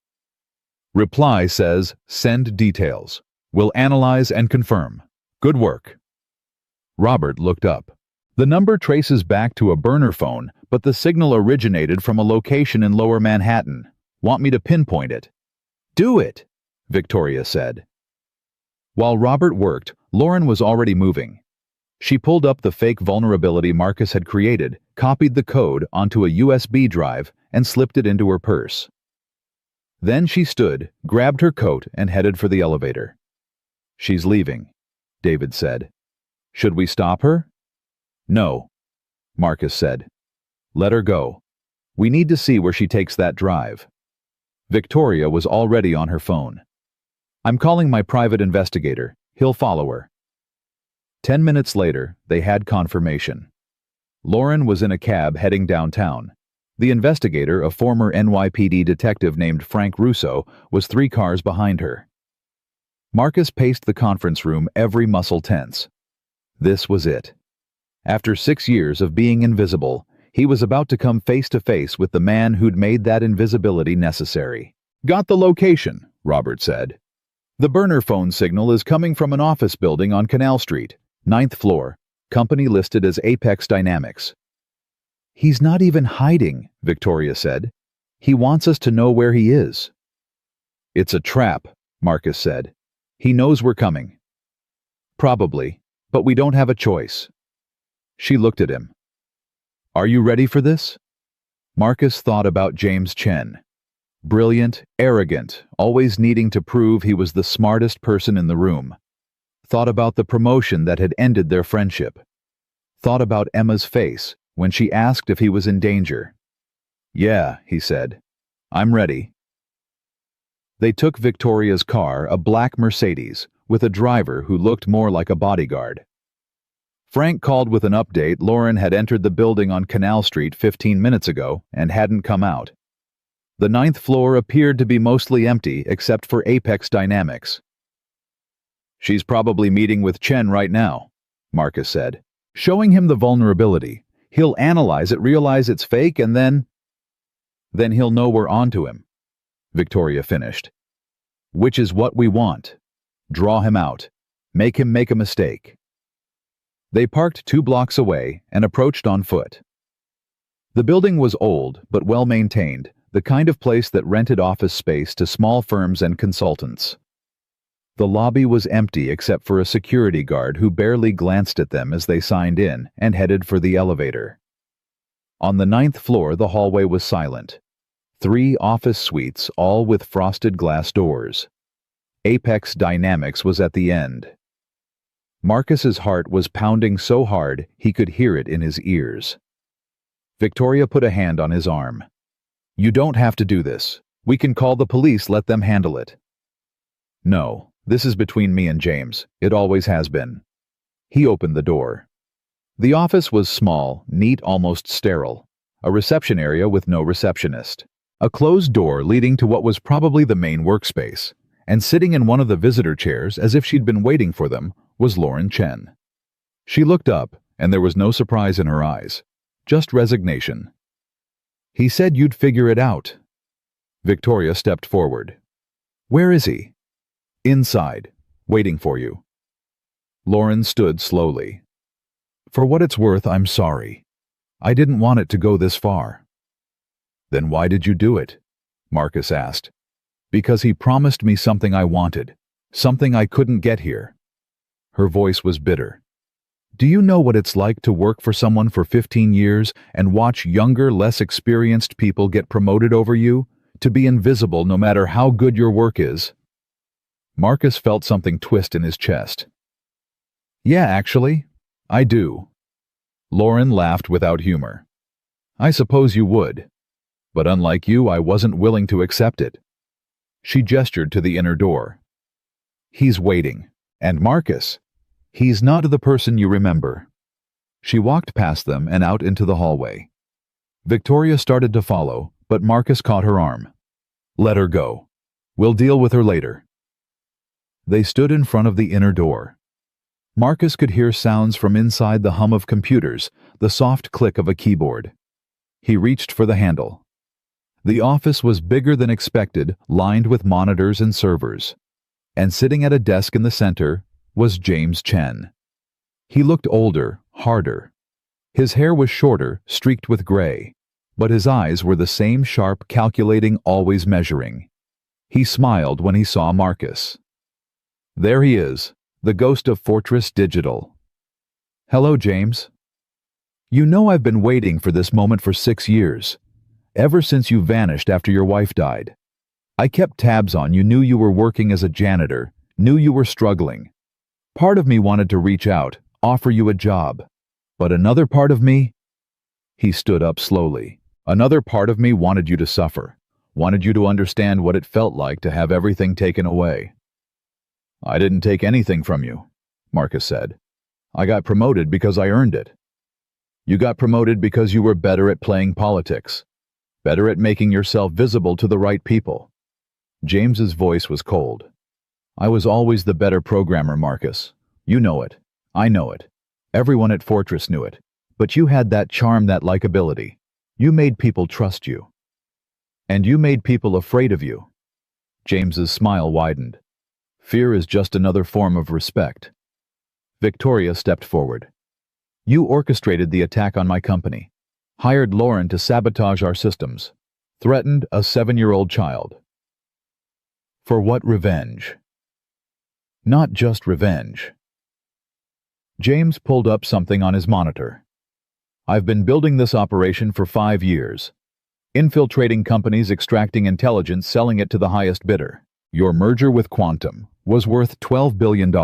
Reply says, send details. We'll analyze and confirm. Good work. Robert looked up. The number traces back to a burner phone, but the signal originated from a location in Lower Manhattan. Want me to pinpoint it? Do it, Victoria said. While Robert worked, Lauren was already moving. She pulled up the fake vulnerability Marcus had created, copied the code onto a USB drive, and slipped it into her purse. Then she stood, grabbed her coat, and headed for the elevator. "She's leaving," David said. "Should we stop her?" "No," Marcus said. "Let her go. We need to see where she takes that drive." Victoria was already on her phone. "I'm calling my private investigator. He'll follow her." 10 minutes later, they had confirmation. Lauren was in a cab heading downtown. The investigator, a former NYPD detective named Frank Russo, was 3 cars behind her. Marcus paced the conference room, every muscle tense. This was it. After 6 years of being invisible, he was about to come face to face with the man who'd made that invisibility necessary. "Got the location," Robert said. "The burner phone signal is coming from an office building on Canal Street, 9th floor, company listed as Apex Dynamics." "He's not even hiding," Victoria said. "He wants us to know where he is." "It's a trap," Marcus said. "He knows we're coming." "Probably, but we don't have a choice." She looked at him. "Are you ready for this?" Marcus thought about James Chen. Brilliant, arrogant, always needing to prove he was the smartest person in the room. Thought about the promotion that had ended their friendship. Thought about Emma's face when she asked if he was in danger. "Yeah," he said. "I'm ready." They took Victoria's car, a black Mercedes, with a driver who looked more like a bodyguard. Frank called with an update. Lauren had entered the building on Canal Street 15 minutes ago and hadn't come out. The 9th floor appeared to be mostly empty except for Apex Dynamics. "She's probably meeting with Chen right now," Marcus said. "Showing him the vulnerability. He'll analyze it, realize it's fake, and then he'll know we're onto him," Victoria finished. "Which is what we want. Draw him out. Make him make a mistake." They parked 2 blocks away and approached on foot. The building was old but well maintained, the kind of place that rented office space to small firms and consultants. The lobby was empty except for a security guard who barely glanced at them as they signed in and headed for the elevator. On the 9th floor, the hallway was silent. 3 office suites, all with frosted glass doors. Apex Dynamics was at the end. Marcus's heart was pounding so hard he could hear it in his ears. Victoria put a hand on his arm. "You don't have to do this. We can call the police, let them handle it." "No. This is between me and James. It always has been." He opened the door. The office was small, neat, almost sterile. A reception area with no receptionist. A closed door leading to what was probably the main workspace. And sitting in one of the visitor chairs, as if she'd been waiting for them, was Lauren Chen. She looked up, and there was no surprise in her eyes. Just resignation. "He said you'd figure it out." Victoria stepped forward. "Where is he?" "Inside, waiting for you." Lauren stood slowly. "For what it's worth, I'm sorry. I didn't want it to go this far." "Then why did you do it?" Marcus asked. "Because he promised me something I wanted, something I couldn't get here." Her voice was bitter. "Do you know what it's like to work for someone for 15 years and watch younger, less experienced people get promoted over you, to be invisible no matter how good your work is?" Marcus felt something twist in his chest. "Yeah, actually, I do." Lauren laughed without humor. "I suppose you would. But unlike you, I wasn't willing to accept it." She gestured to the inner door. "He's waiting. And Marcus, he's not the person you remember." She walked past them and out into the hallway. Victoria started to follow, but Marcus caught her arm. "Let her go. We'll deal with her later." They stood in front of the inner door. Marcus could hear sounds from inside, the hum of computers, the soft click of a keyboard. He reached for the handle. The office was bigger than expected, lined with monitors and servers. And sitting at a desk in the center was James Chen. He looked older, harder. His hair was shorter, streaked with gray, but his eyes were the same sharp, calculating, always measuring. He smiled when he saw Marcus. "There he is, the ghost of Fortress Digital." "Hello, James." You know I've been waiting for this moment for 6 years. Ever since you vanished after your wife died. I kept tabs on you, knew you were working as a janitor, knew you were struggling. Part of me wanted to reach out, offer you a job. But another part of me... He stood up slowly. Another part of me wanted you to suffer, wanted you to understand what it felt like to have everything taken away. I didn't take anything from you, Marcus said. I got promoted because I earned it. You got promoted because you were better at playing politics, better at making yourself visible to the right people. James's voice was cold. I was always the better programmer, Marcus. You know it. I know it. Everyone at Fortress knew it. But you had that charm, that likability. You made people trust you. And you made people afraid of you. James's smile widened. Fear is just another form of respect. Victoria stepped forward. You orchestrated the attack on my company, hired Lauren to sabotage our systems, threatened a 7-year-old child. For what revenge? Not just revenge. James pulled up something on his monitor. I've been building this operation for 5 years. Infiltrating companies, extracting intelligence, selling it to the highest bidder. Your merger with Quantum was worth $12 billion.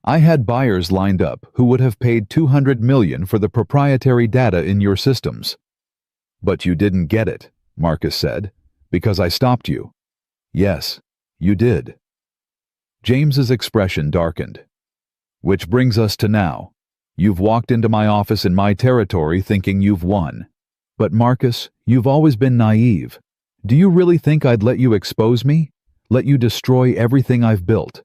I had buyers lined up who would have paid $200 million for the proprietary data in your systems. But you didn't get it, Marcus said, because I stopped you. Yes, you did. James's expression darkened. Which brings us to now. You've walked into my office in my territory thinking you've won. But Marcus, you've always been naive. Do you really think I'd let you expose me? Let you destroy everything I've built?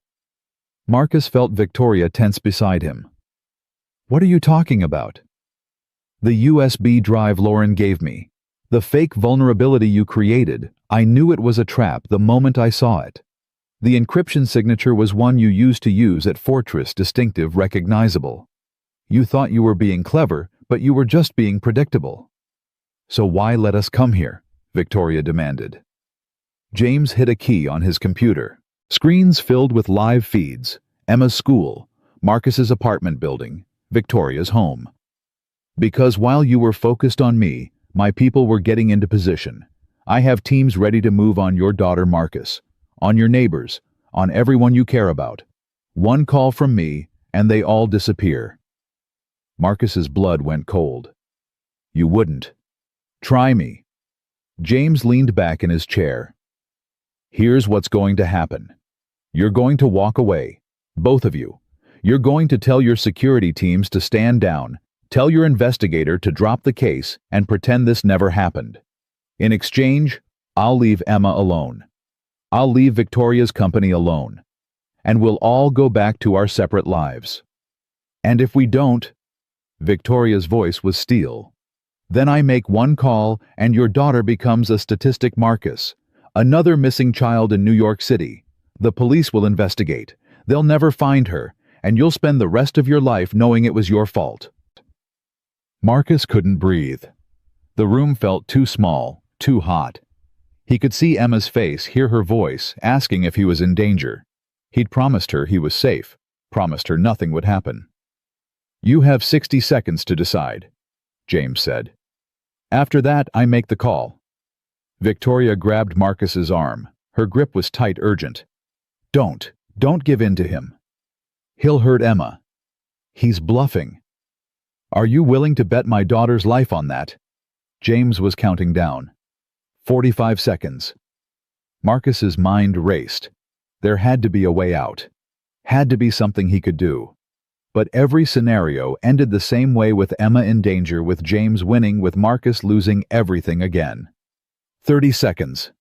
Marcus felt Victoria tense beside him. What are you talking about? The USB drive Lauren gave me. The fake vulnerability you created, I knew it was a trap the moment I saw it. The encryption signature was one you used to use at Fortress, distinctive, recognizable. You thought you were being clever, but you were just being predictable. So why let us come here? Victoria demanded. James hit a key on his computer. Screens filled with live feeds. Emma's school, Marcus's apartment building, Victoria's home. Because while you were focused on me, my people were getting into position. I have teams ready to move on your daughter Marcus, on your neighbors, on everyone you care about. One call from me, and they all disappear. Marcus's blood went cold. You wouldn't. Try me. James leaned back in his chair. Here's what's going to happen. You're going to walk away, both of you. You're going to tell your security teams to stand down. Tell your investigator to drop the case and pretend this never happened. In exchange, I'll leave Emma alone. I'll leave Victoria's company alone. And we'll all go back to our separate lives. And if we don't, Victoria's voice was steel. Then I make one call and your daughter becomes a statistic, Marcus. Another missing child in New York City. The police will investigate. They'll never find her, and you'll spend the rest of your life knowing it was your fault. Marcus couldn't breathe. The room felt too small, too hot. He could see Emma's face, hear her voice, asking if he was in danger. He'd promised her he was safe, promised her nothing would happen. You have 60 seconds to decide, James said. After that, I make the call. Victoria grabbed Marcus's arm. Her grip was tight, urgent. Don't give in to him. He'll hurt Emma. He's bluffing. Are you willing to bet my daughter's life on that? James was counting down. 45 seconds. Marcus's mind raced. There had to be a way out. Had to be something he could do. But every scenario ended the same way, with Emma in danger, with James winning, with Marcus losing everything again. 30 seconds.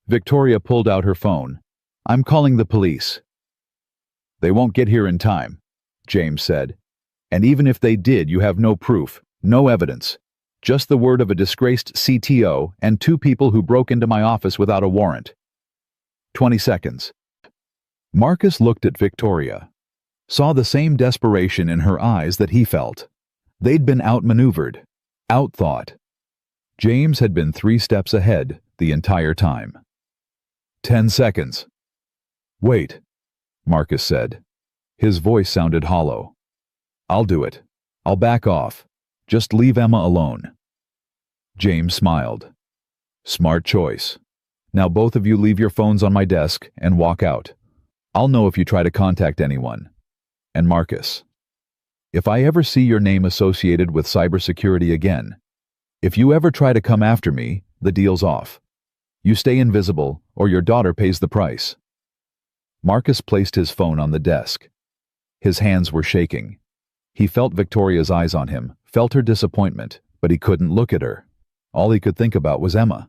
Victoria pulled out her phone. I'm calling the police. They won't get here in time, James said. And even if they did, you have no proof, no evidence. Just the word of a disgraced CTO and 2 people who broke into my office without a warrant. 20 seconds. Marcus looked at Victoria, saw the same desperation in her eyes that he felt. They'd been outmaneuvered, outthought. James had been 3 steps ahead the entire time. 10 seconds. Wait, Marcus said. His voice sounded hollow. I'll do it. I'll back off. Just leave Emma alone. James smiled. Smart choice. Now both of you leave your phones on my desk and walk out. I'll know if you try to contact anyone. And Marcus, if I ever see your name associated with cybersecurity again, if you ever try to come after me, the deal's off. You stay invisible, or your daughter pays the price. Marcus placed his phone on the desk. His hands were shaking. He felt Victoria's eyes on him, felt her disappointment, but he couldn't look at her. All he could think about was Emma.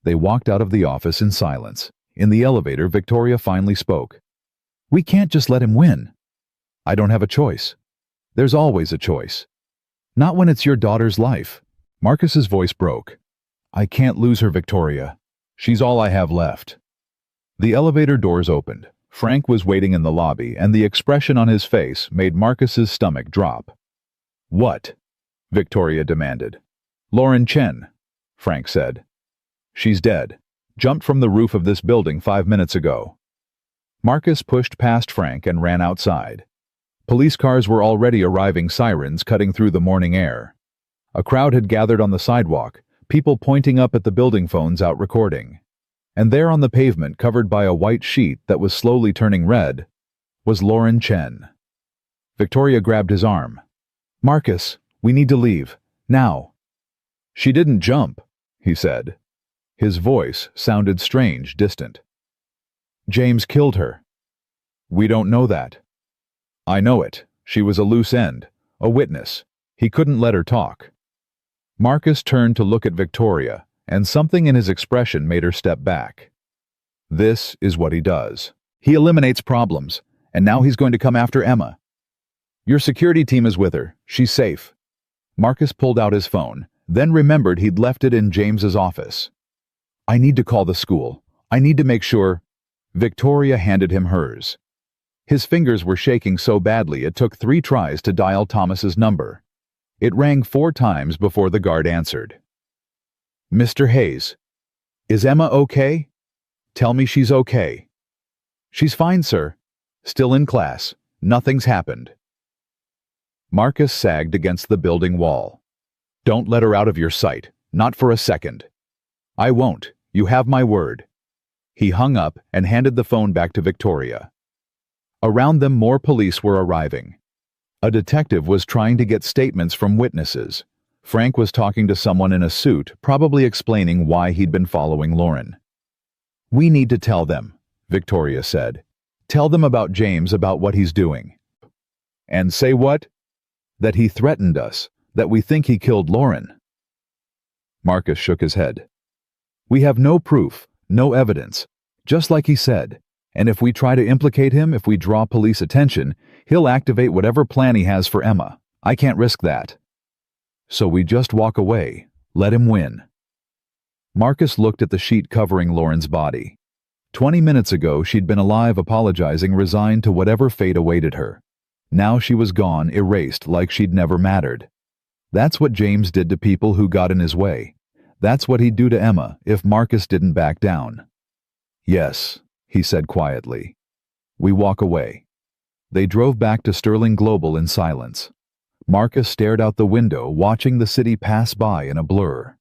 They walked out of the office in silence. In the elevator, Victoria finally spoke. We can't just let him win. I don't have a choice. There's always a choice. Not when it's your daughter's life. Marcus's voice broke. I can't lose her, Victoria. She's all I have left. The elevator doors opened. Frank was waiting in the lobby, and the expression on his face made Marcus's stomach drop. What? Victoria demanded. Lauren Chen, Frank said. She's dead. Jumped from the roof of this building 5 minutes ago. Marcus pushed past Frank and ran outside. Police cars were already arriving, sirens cutting through the morning air. A crowd had gathered on the sidewalk, people pointing up at the building phones out recording. And there on the pavement, covered by a white sheet that was slowly turning red, was Lauren Chen. Victoria grabbed his arm. Marcus, we need to leave. Now. She didn't jump, he said. His voice sounded strange, distant. James killed her. We don't know that. I know it. She was a loose end, a witness. He couldn't let her talk. Marcus turned to look at Victoria, and something in his expression made her step back. This is what he does. He eliminates problems, and now he's going to come after Emma. Your security team is with her. She's safe. Marcus pulled out his phone, then remembered he'd left it in James's office. I need to call the school. I need to make sure. Victoria handed him hers. His fingers were shaking so badly it took 3 tries to dial Thomas's number. It rang 4 times before the guard answered. Mr. Hayes, is Emma okay? Tell me she's okay. She's fine, sir. Still in class. Nothing's happened. Marcus sagged against the building wall. Don't let her out of your sight, not for a second. I won't. You have my word. He hung up and handed the phone back to Victoria. Around them, more police were arriving. A detective was trying to get statements from witnesses. Frank was talking to someone in a suit, probably explaining why he'd been following Lauren. We need to tell them, Victoria said. Tell them about James, about what he's doing. And say what? That he threatened us, that we think he killed Lauren. Marcus shook his head. We have no proof, no evidence, just like he said. And if we try to implicate him, if we draw police attention, he'll activate whatever plan he has for Emma. I can't risk that. So we just walk away, let him win. Marcus looked at the sheet covering Lauren's body. 20 minutes ago, she'd been alive, apologizing, resigned to whatever fate awaited her. Now she was gone, erased, like she'd never mattered. That's what James did to people who got in his way. That's what he'd do to Emma if Marcus didn't back down. Yes, he said quietly. We walk away. They drove back to Sterling Global in silence. Marcus stared out the window, watching the city pass by in a blur.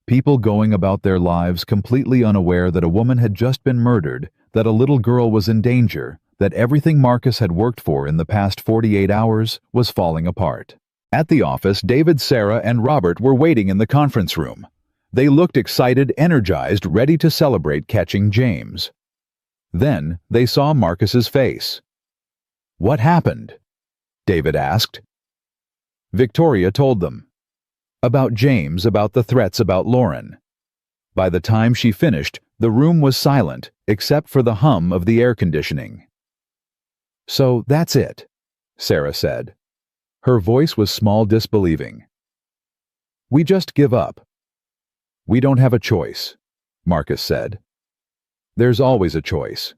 People going about their lives completely unaware that a woman had just been murdered, that a little girl was in danger, that everything Marcus had worked for in the past 48 hours was falling apart. At the office, David, Sarah, and Robert were waiting in the conference room. They looked excited, energized, ready to celebrate catching James. Then they saw Marcus's face. What happened? David asked. Victoria told them. About James, about the threats, about Lauren. By the time she finished, the room was silent, except for the hum of the air conditioning. So that's it, Sarah said. Her voice was small, disbelieving. We just give up. We don't have a choice, Marcus said. There's always a choice.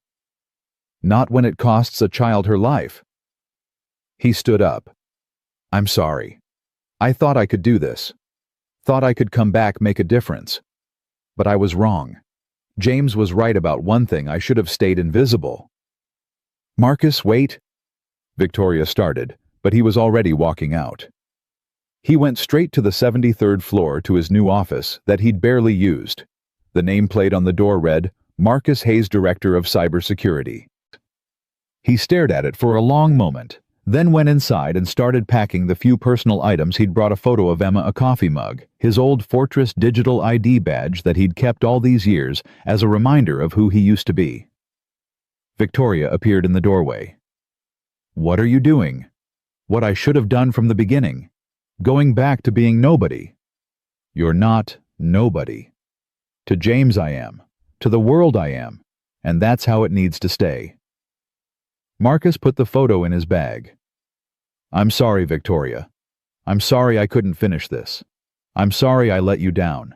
Not when it costs a child her life. He stood up. I'm sorry. I thought I could do this. Thought I could come back, make a difference. But I was wrong. James was right about one thing. I should have stayed invisible. Marcus, wait. Victoria started, but he was already walking out. He went straight to the 73rd floor to his new office that he'd barely used. The nameplate on the door read, Marcus Hayes, Director of Cybersecurity. He stared at it for a long moment, then went inside and started packing the few personal items he'd brought: a photo of Emma, a coffee mug, his old Fortress digital ID badge that he'd kept all these years as a reminder of who he used to be. Victoria appeared in the doorway. "What are you doing?" "What I should have done from the beginning. Going back to being nobody." "You're not nobody. To James I am. To the world I am. And that's how it needs to stay." Marcus put the photo in his bag. "I'm sorry, Victoria. I'm sorry I couldn't finish this. I'm sorry I let you down."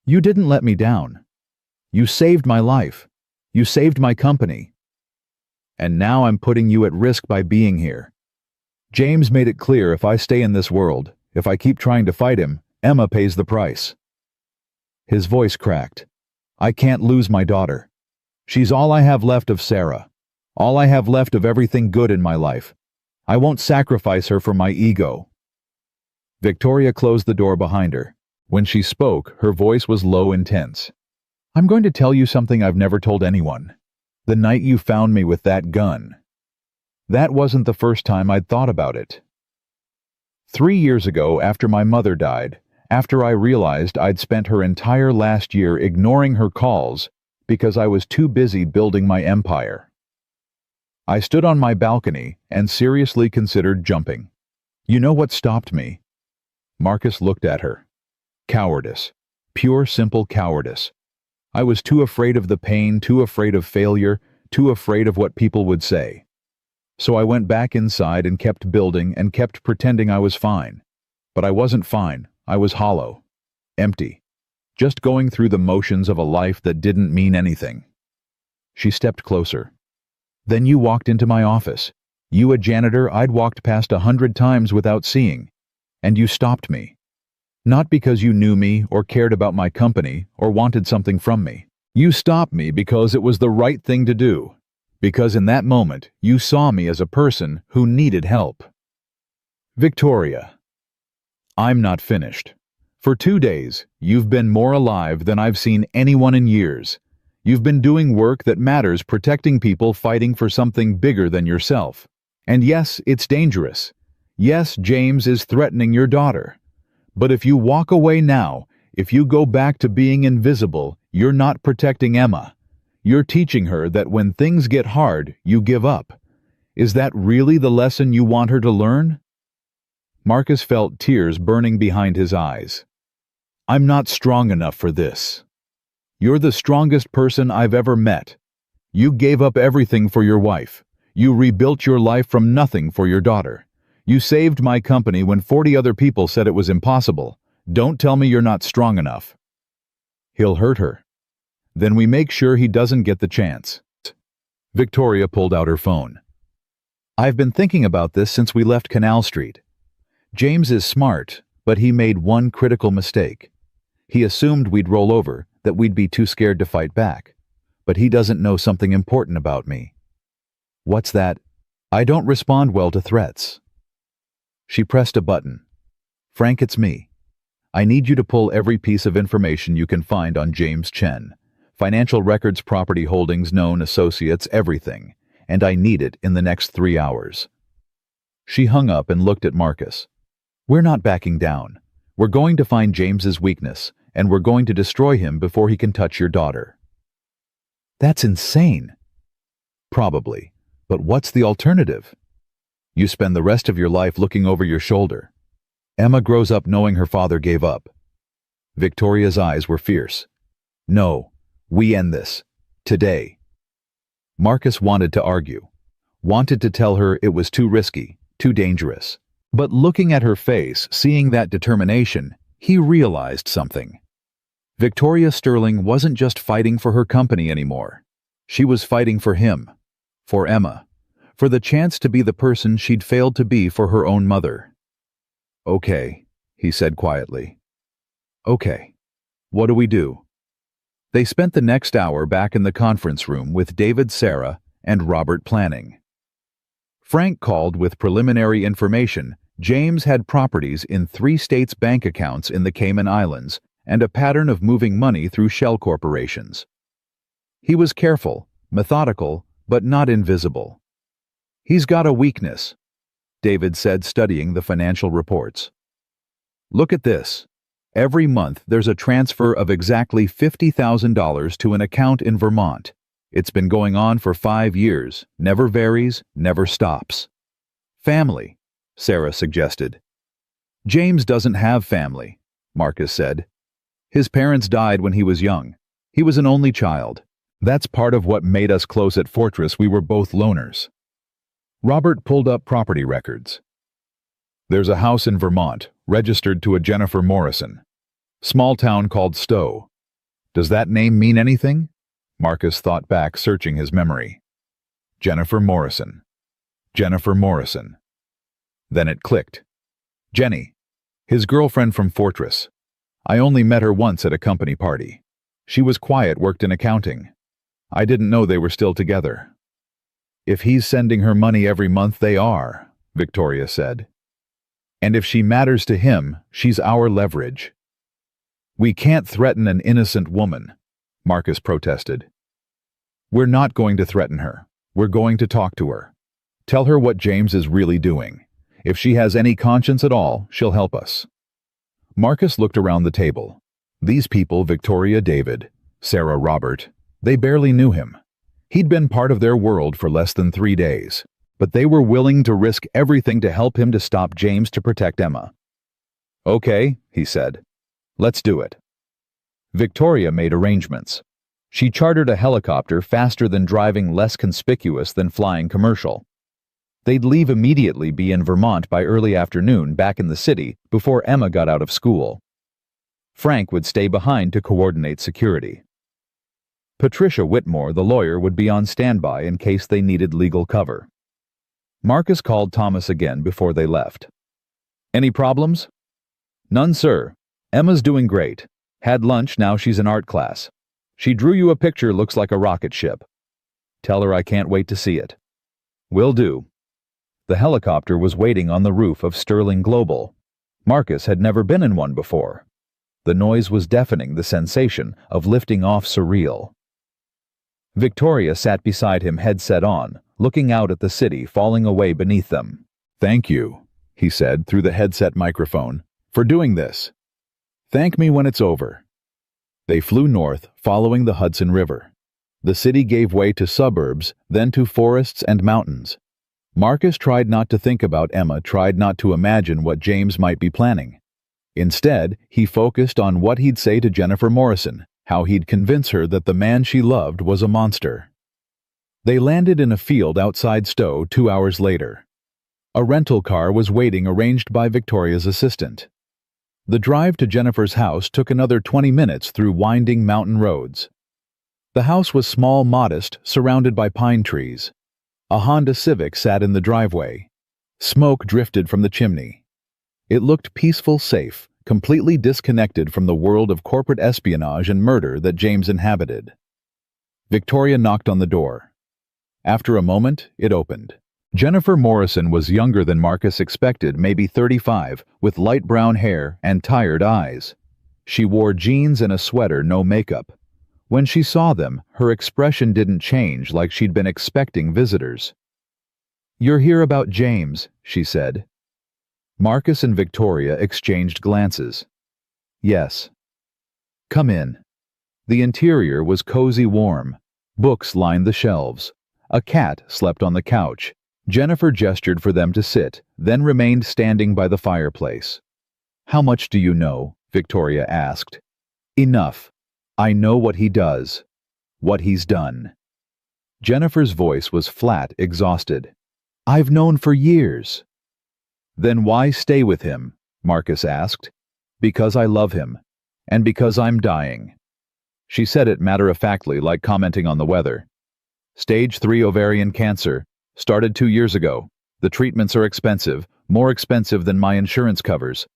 "You didn't let me down. You saved my life. You saved my company. And now I'm putting you at risk by being here. James made it clear if I stay in this world, if I keep trying to fight him, Emma pays the price." His voice cracked. "I can't lose my daughter. She's all I have left of Sarah. All I have left of everything good in my life. I won't sacrifice her for my ego." Victoria closed the door behind her. When she spoke, her voice was low and tense. "I'm going to tell you something I've never told anyone. The night you found me with that gun. That wasn't the first time I'd thought about it. 3 years ago, after my mother died, after I realized I'd spent her entire last year ignoring her calls because I was too busy building my empire, I stood on my balcony and seriously considered jumping. You know what stopped me?" Marcus looked at her. "Cowardice. Pure, simple cowardice. I was too afraid of the pain, too afraid of failure, too afraid of what people would say. So I went back inside and kept building and kept pretending I was fine. But I wasn't fine. I was hollow. Empty. Just going through the motions of a life that didn't mean anything." She stepped closer. "Then you walked into my office. You, a janitor I'd walked past 100 times without seeing. And you stopped me. Not because you knew me or cared about my company or wanted something from me. You stopped me because it was the right thing to do. Because in that moment, you saw me as a person who needed help." "Victoria, I'm not finished. For 2 days, you've been more alive than I've seen anyone in years. You've been doing work that matters, protecting people, fighting for something bigger than yourself. And yes, it's dangerous. Yes, James is threatening your daughter. But if you walk away now, if you go back to being invisible, you're not protecting Emma. You're teaching her that when things get hard, you give up. Is that really the lesson you want her to learn?" Marcus felt tears burning behind his eyes. "I'm not strong enough for this. You're the strongest person I've ever met. You gave up everything for your wife. You rebuilt your life from nothing for your daughter. You saved my company when 40 other people said it was impossible. Don't tell me you're not strong enough." "He'll hurt her. Then we make sure he doesn't get the chance." Victoria pulled out her phone. "I've been thinking about this since we left Canal Street. James is smart, but he made one critical mistake. He assumed we'd roll over, that we'd be too scared to fight back. But he doesn't know something important about me." "What's that?" "I don't respond well to threats." She pressed a button. "Frank, it's me. I need you to pull every piece of information you can find on James Chen. Financial records, property holdings, known associates, everything. And I need it in the next 3 hours." She hung up and looked at Marcus. "We're not backing down. We're going to find James's weakness, and we're going to destroy him before he can touch your daughter." "That's insane." "Probably. But what's the alternative? You spend the rest of your life looking over your shoulder. Emma grows up knowing her father gave up." Victoria's eyes were fierce. "No, we end this. Today." Marcus wanted to argue. Wanted to tell her it was too risky, too dangerous. But looking at her face, seeing that determination, he realized something. Victoria Sterling wasn't just fighting for her company anymore. She was fighting for him, for Emma, for the chance to be the person she'd failed to be for her own mother. "Okay," he said quietly. "Okay. What do we do?" They spent the next hour back in the conference room with David, Sarah, and Robert planning. Frank called with preliminary information. James had properties in 3 states' bank accounts in the Cayman Islands and a pattern of moving money through shell corporations. He was careful, methodical, but not invisible. "He's got a weakness," David said, studying the financial reports. "Look at this. Every month there's a transfer of exactly $50,000 to an account in Vermont. It's been going on for 5 years, never varies, never stops." "Family," Sarah suggested. "James doesn't have family," Marcus said. "His parents died when he was young. He was an only child. That's part of what made us close at Fortress. We were both loners." Robert pulled up property records. "There's a house in Vermont, registered to a Jennifer Morrison. Small town called Stowe. Does that name mean anything?" Marcus thought back, searching his memory. Jennifer Morrison. Jennifer Morrison. Then it clicked. Jenny. His girlfriend from Fortress. I only met her once at a company party. She was quiet, worked in accounting. I didn't know they were still together. "If he's sending her money every month, they are," Victoria said. "And if she matters to him, she's our leverage." "We can't threaten an innocent woman," Marcus protested. "We're not going to threaten her. We're going to talk to her. Tell her what James is really doing. If she has any conscience at all, she'll help us." Marcus looked around the table. These people, Victoria, David, Sarah, Robert, they barely knew him. He'd been part of their world for less than 3 days, but they were willing to risk everything to help him to stop James, to protect Emma. "Okay," he said. "Let's do it." Victoria made arrangements. She chartered a helicopter, faster than driving, less conspicuous than flying commercial. They'd leave immediately, be in Vermont by early afternoon, back in the city, before Emma got out of school. Frank would stay behind to coordinate security. Patricia Whitmore, the lawyer, would be on standby in case they needed legal cover. Marcus called Thomas again before they left. "Any problems?" "None, sir. Emma's doing great. Had lunch, now she's in art class. She drew you a picture, looks like a rocket ship. Tell her I can't wait to see it." "Will do." The helicopter was waiting on the roof of Sterling Global. Marcus had never been in one before. The noise was deafening, the sensation of lifting off surreal. Victoria sat beside him, headset on, looking out at the city falling away beneath them. "Thank you," he said through the headset microphone, "for doing this. Thank me when it's over." They flew north, following the Hudson River. The city gave way to suburbs, then to forests and mountains. Marcus tried not to think about Emma, tried not to imagine what James might be planning. Instead, he focused on what he'd say to Jennifer Morrison, how he'd convince her that the man she loved was a monster. They landed in a field outside Stowe 2 hours later. A rental car was waiting, arranged by Victoria's assistant. The drive to Jennifer's house took another 20 minutes through winding mountain roads. The house was small, modest, surrounded by pine trees. A Honda Civic sat in the driveway. Smoke drifted from the chimney. It looked peaceful, safe, completely disconnected from the world of corporate espionage and murder that James inhabited. Victoria knocked on the door. After a moment, it opened. Jennifer Morrison was younger than Marcus expected, maybe 35, with light brown hair and tired eyes. She wore jeans and a sweater, no makeup. When she saw them, her expression didn't change, like she'd been expecting visitors. "You're here about James," she said. Marcus and Victoria exchanged glances. "Yes." "Come in." The interior was cozy, warm. Books lined the shelves. A cat slept on the couch. Jennifer gestured for them to sit, then remained standing by the fireplace. "How much do you know?" Victoria asked. "Enough. I know what he does. What he's done." Jennifer's voice was flat, exhausted. "I've known for years." "Then why stay with him?" Marcus asked. "Because I love him. And because I'm dying." She said it matter-of-factly, like commenting on the weather. "Stage 3 ovarian cancer. Started 2 years ago. The treatments are expensive, more expensive than my insurance covers.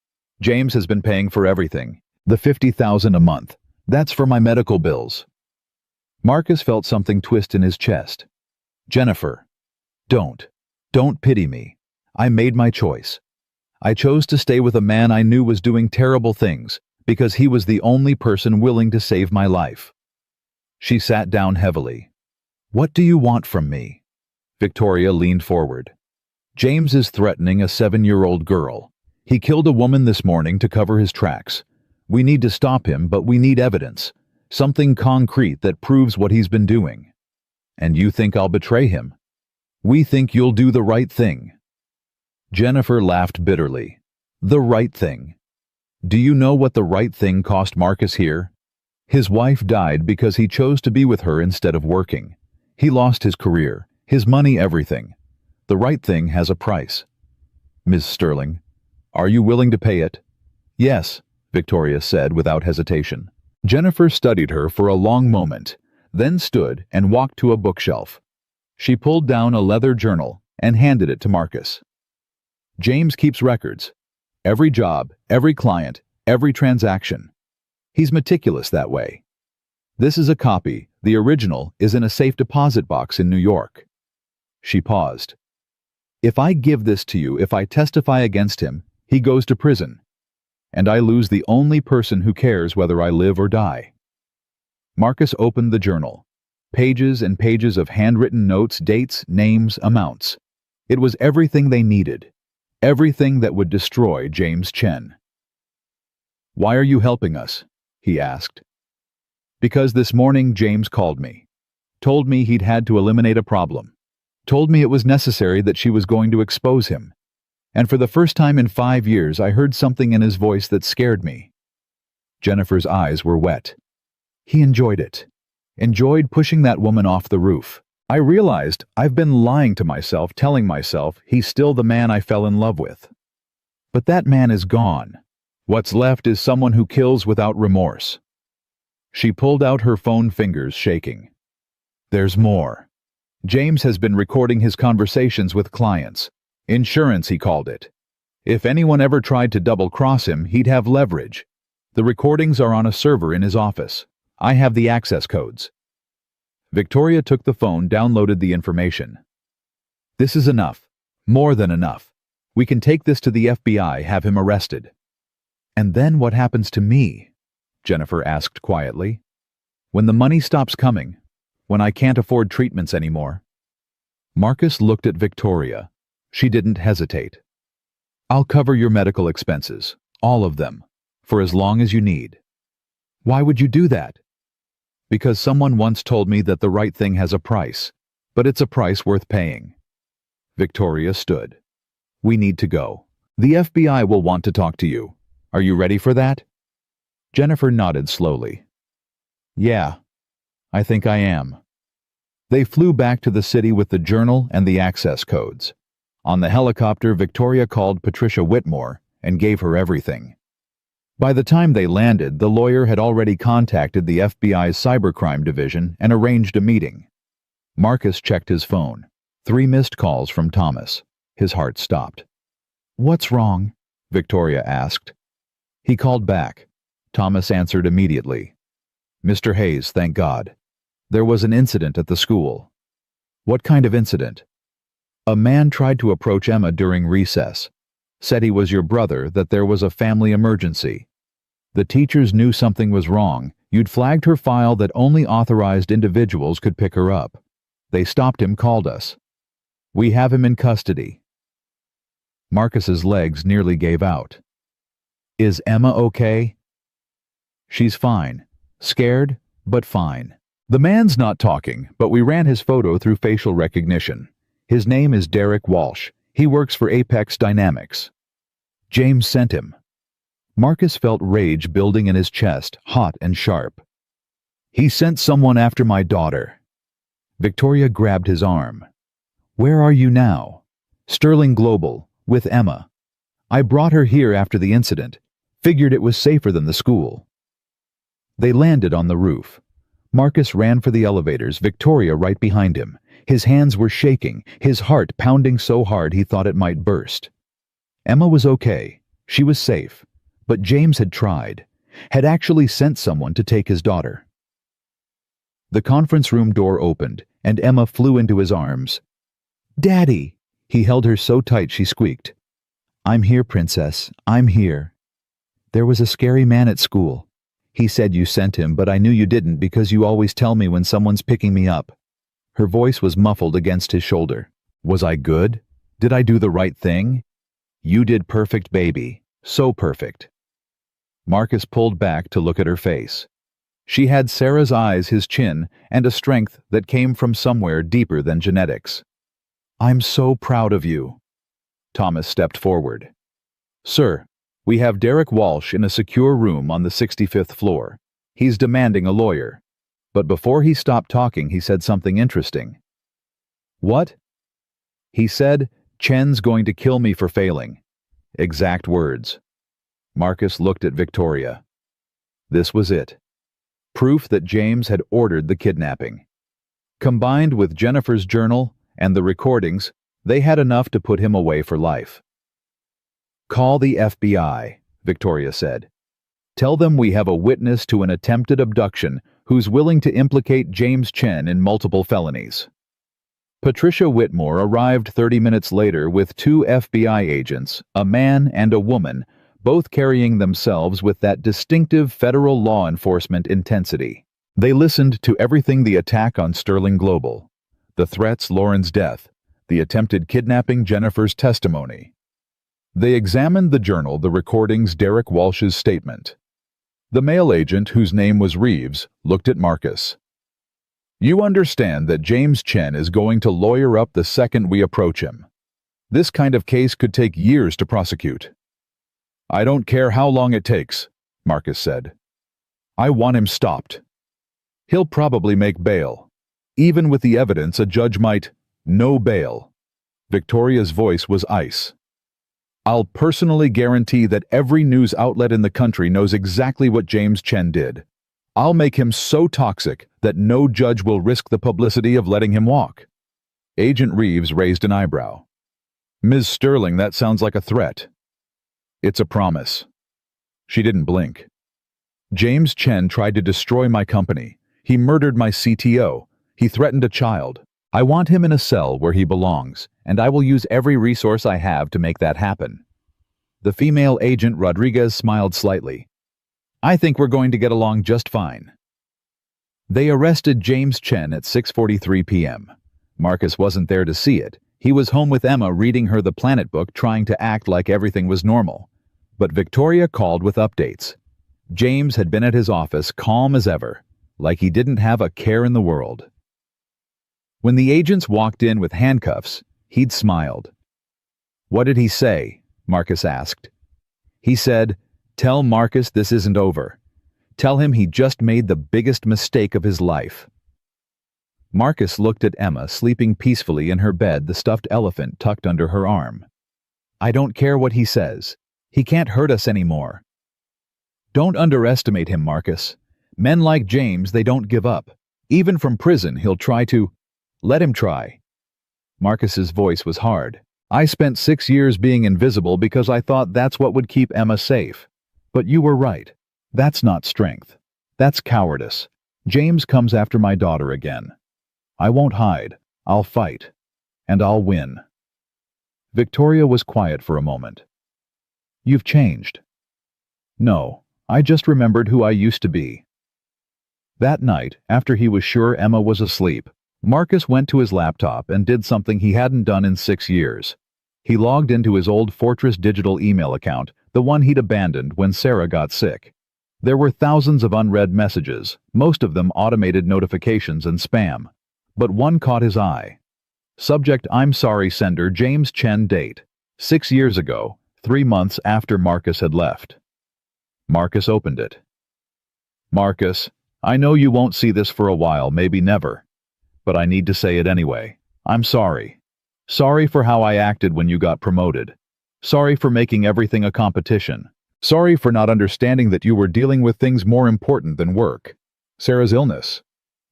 James has been paying for everything. The $50,000 a month. That's for my medical bills." Marcus felt something twist in his chest. "Jennifer, don't Don't pity me. I made my choice. I chose to stay with a man I knew was doing terrible things because he was the only person willing to save my life. She sat down heavily. What do you want from me? Victoria leaned forward. James is threatening a 7-year-old girl. He killed a woman this morning to cover his tracks. We need to stop him, but we need evidence. Something concrete that proves what he's been doing. And you think I'll betray him? We think you'll do the right thing. Jennifer laughed bitterly. The right thing. Do you know what the right thing cost Marcus here? His wife died because he chose to be with her instead of working. He lost his career, his money, everything. The right thing has a price. Ms. Sterling, are you willing to pay it? Yes, Victoria said without hesitation. Jennifer studied her for a long moment, then stood and walked to a bookshelf. She pulled down a leather journal and handed it to Marcus. James keeps records. Every job, every client, every transaction. He's meticulous that way. This is a copy. The original is in a safe deposit box in New York. She paused. If I give this to you, if I testify against him, he goes to prison. And I lose the only person who cares whether I live or die. Marcus opened the journal. Pages and pages of handwritten notes, dates, names, amounts. It was everything they needed. Everything that would destroy James Chen. Why are you helping us? He asked. Because this morning James called me. Told me he'd had to eliminate a problem. Told me it was necessary, that she was going to expose him. And for the first time in 5 years I heard something in his voice that scared me. Jennifer's eyes were wet. He enjoyed it. Enjoyed pushing that woman off the roof. I realized I've been lying to myself, telling myself he's still the man I fell in love with. But that man is gone. What's left is someone who kills without remorse. She pulled out her phone, fingers shaking. There's more. James has been recording his conversations with clients. Insurance, he called it. If anyone ever tried to double-cross him, he'd have leverage. The recordings are on a server in his office. I have the access codes. Victoria took the phone, downloaded the information. This is enough. More than enough. We can take this to the FBI, have him arrested. And then what happens to me? Jennifer asked quietly. When the money stops coming, when I can't afford treatments anymore. Marcus looked at Victoria. She didn't hesitate. I'll cover your medical expenses, all of them, for as long as you need. Why would you do that? Because someone once told me that the right thing has a price, but it's a price worth paying. Victoria stood. We need to go. The FBI will want to talk to you. Are you ready for that? Jennifer nodded slowly. Yeah, I think I am. They flew back to the city with the journal and the access codes. On the helicopter, Victoria called Patricia Whitmore and gave her everything. By the time they landed, the lawyer had already contacted the FBI's cybercrime division and arranged a meeting. Marcus checked his phone. 3 missed calls from Thomas. His heart stopped. What's wrong? Victoria asked. He called back. Thomas answered immediately. Mr. Hayes, thank God. There was an incident at the school. What kind of incident? A man tried to approach Emma during recess. Said he was your brother, that there was a family emergency. The teachers knew something was wrong. You'd flagged her file that only authorized individuals could pick her up. They stopped him, called us. We have him in custody. Marcus's legs nearly gave out. Is Emma okay? She's fine. Scared, but fine. The man's not talking, but we ran his photo through facial recognition. His name is Derek Walsh. He works for Apex Dynamics. James sent him. Marcus felt rage building in his chest, hot and sharp. He sent someone after my daughter. Victoria grabbed his arm. Where are you now? Sterling Global, with Emma. I brought her here after the incident. Figured it was safer than the school. They landed on the roof. Marcus ran for the elevators, Victoria right behind him. His hands were shaking, his heart pounding so hard he thought it might burst. Emma was okay. She was safe. But James had tried, had actually sent someone to take his daughter. The conference room door opened, and Emma flew into his arms. Daddy! He held her so tight she squeaked, "I'm here, princess. I'm here. There was a scary man at school. He said you sent him, but I knew you didn't because you always tell me when someone's picking me up." Her voice was muffled against his shoulder. "Was I good? Did I do the right thing?" "You did perfect, baby. So perfect." Marcus pulled back to look at her face. She had Sarah's eyes, his chin, and a strength that came from somewhere deeper than genetics. "I'm so proud of you." Thomas stepped forward. "Sir, we have Derek Walsh in a secure room on the 65th floor. He's demanding a lawyer." But before he stopped talking, he said something interesting. "What?" He said, "Chen's going to kill me for failing." Exact words. Marcus looked at Victoria. This was it. Proof that James had ordered the kidnapping. Combined with Jennifer's journal and the recordings, they had enough to put him away for life. "Call the FBI," Victoria said. "Tell them we have a witness to an attempted abduction who's willing to implicate James Chen in multiple felonies." Patricia Whitmore arrived 30 minutes later with 2 FBI agents, a man and a woman, both carrying themselves with that distinctive federal law enforcement intensity. They listened to everything: the attack on Sterling Global, the threats, Lauren's death, the attempted kidnapping, Jennifer's testimony. They examined the journal, the recordings, Derek Walsh's statement. The male agent, whose name was Reeves, looked at Marcus. "You understand that James Chen is going to lawyer up the second we approach him. This kind of case could take years to prosecute." "I don't care how long it takes," Marcus said. "I want him stopped. He'll probably make bail. Even with the evidence, a judge might, no bail." Victoria's voice was ice. "I'll personally guarantee that every news outlet in the country knows exactly what James Chen did. I'll make him so toxic that no judge will risk the publicity of letting him walk." Agent Reeves raised an eyebrow. "Ms. Sterling, that sounds like a threat." "It's a promise." She didn't blink. "James Chen tried to destroy my company. He murdered my CTO. He threatened a child. I want him in a cell where he belongs, and I will use every resource I have to make that happen." The female agent Rodriguez smiled slightly. "I think we're going to get along just fine." They arrested James Chen at 6:43 p.m. Marcus wasn't there to see it. He was home with Emma reading her the Planet book, trying to act like everything was normal. But Victoria called with updates. James had been at his office, calm as ever, like he didn't have a care in the world. When the agents walked in with handcuffs, he'd smiled. "What did he say?" Marcus asked. "He said, 'Tell Marcus this isn't over. Tell him he just made the biggest mistake of his life.'" Marcus looked at Emma sleeping peacefully in her bed, the stuffed elephant tucked under her arm. "I don't care what he says. He can't hurt us anymore." "Don't underestimate him, Marcus. Men like James, they don't give up. Even from prison, he'll try to... Let him try." Marcus's voice was hard. "I spent 6 years being invisible because I thought that's what would keep Emma safe. But you were right. That's not strength. That's cowardice. James comes after my daughter again. I won't hide. I'll fight. And I'll win." Victoria was quiet for a moment. "You've changed." "No, I just remembered who I used to be." That night, after he was sure Emma was asleep, Marcus went to his laptop and did something he hadn't done in 6 years. He logged into his old Fortress Digital email account, the one he'd abandoned when Sarah got sick. There were thousands of unread messages, most of them automated notifications and spam. But one caught his eye. Subject: "I'm sorry, sender James Chen. Date: 6 years ago, 3 months after Marcus had left." Marcus opened it. "Marcus, I know you won't see this for a while, maybe never. But I need to say it anyway. I'm sorry. Sorry for how I acted when you got promoted. Sorry for making everything a competition. Sorry for not understanding that you were dealing with things more important than work. Sarah's illness.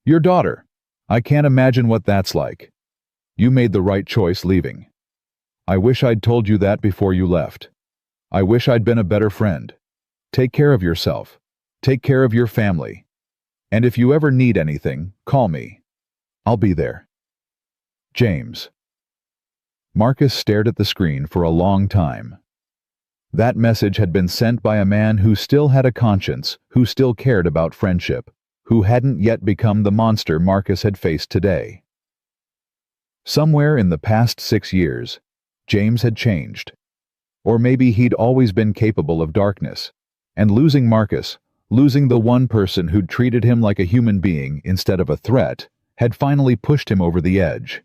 Your daughter. I can't imagine what that's like. You made the right choice leaving. I wish I'd told you that before you left. I wish I'd been a better friend. Take care of yourself. Take care of your family. And if you ever need anything, call me. I'll be there. James." Marcus stared at the screen for a long time. That message had been sent by a man who still had a conscience, who still cared about friendship, who hadn't yet become the monster Marcus had faced today. Somewhere in the past 6 years, James had changed. Or maybe he'd always been capable of darkness, and losing Marcus, losing the one person who'd treated him like a human being instead of a threat, had finally pushed him over the edge.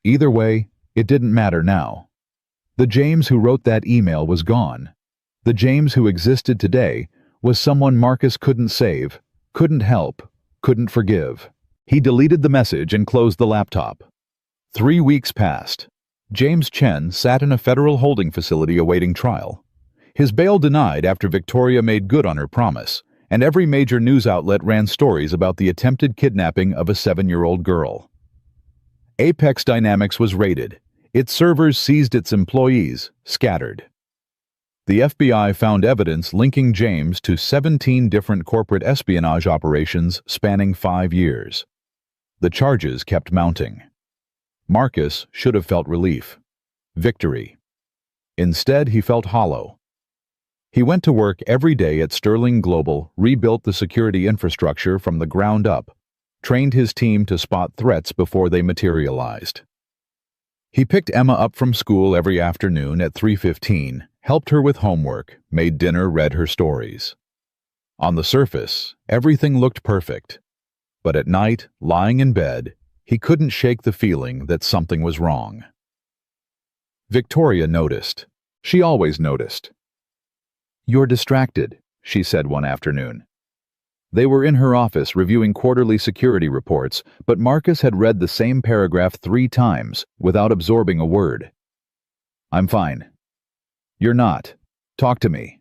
Either way, it didn't matter now. The James who wrote that email was gone. The James who existed today was someone Marcus couldn't save, couldn't help, couldn't forgive. He deleted the message and closed the laptop. 3 weeks passed. James Chen sat in a federal holding facility awaiting trial. His bail denied after Victoria made good on her promise, and every major news outlet ran stories about the attempted kidnapping of a 7-year-old girl. Apex Dynamics was raided. Its servers seized, its employees scattered. The FBI found evidence linking James to 17 different corporate espionage operations spanning 5 years. The charges kept mounting. Marcus should have felt relief, victory. Instead, he felt hollow. He went to work every day at Sterling Global, rebuilt the security infrastructure from the ground up, trained his team to spot threats before they materialized. He picked Emma up from school every afternoon at 3:15, helped her with homework, made dinner, read her stories. On the surface, everything looked perfect. But at night, lying in bed, he couldn't shake the feeling that something was wrong. Victoria noticed. She always noticed. "You're distracted," she said one afternoon. They were in her office reviewing quarterly security reports, but Marcus had read the same paragraph 3 times without absorbing a word. "I'm fine." "You're not. Talk to me."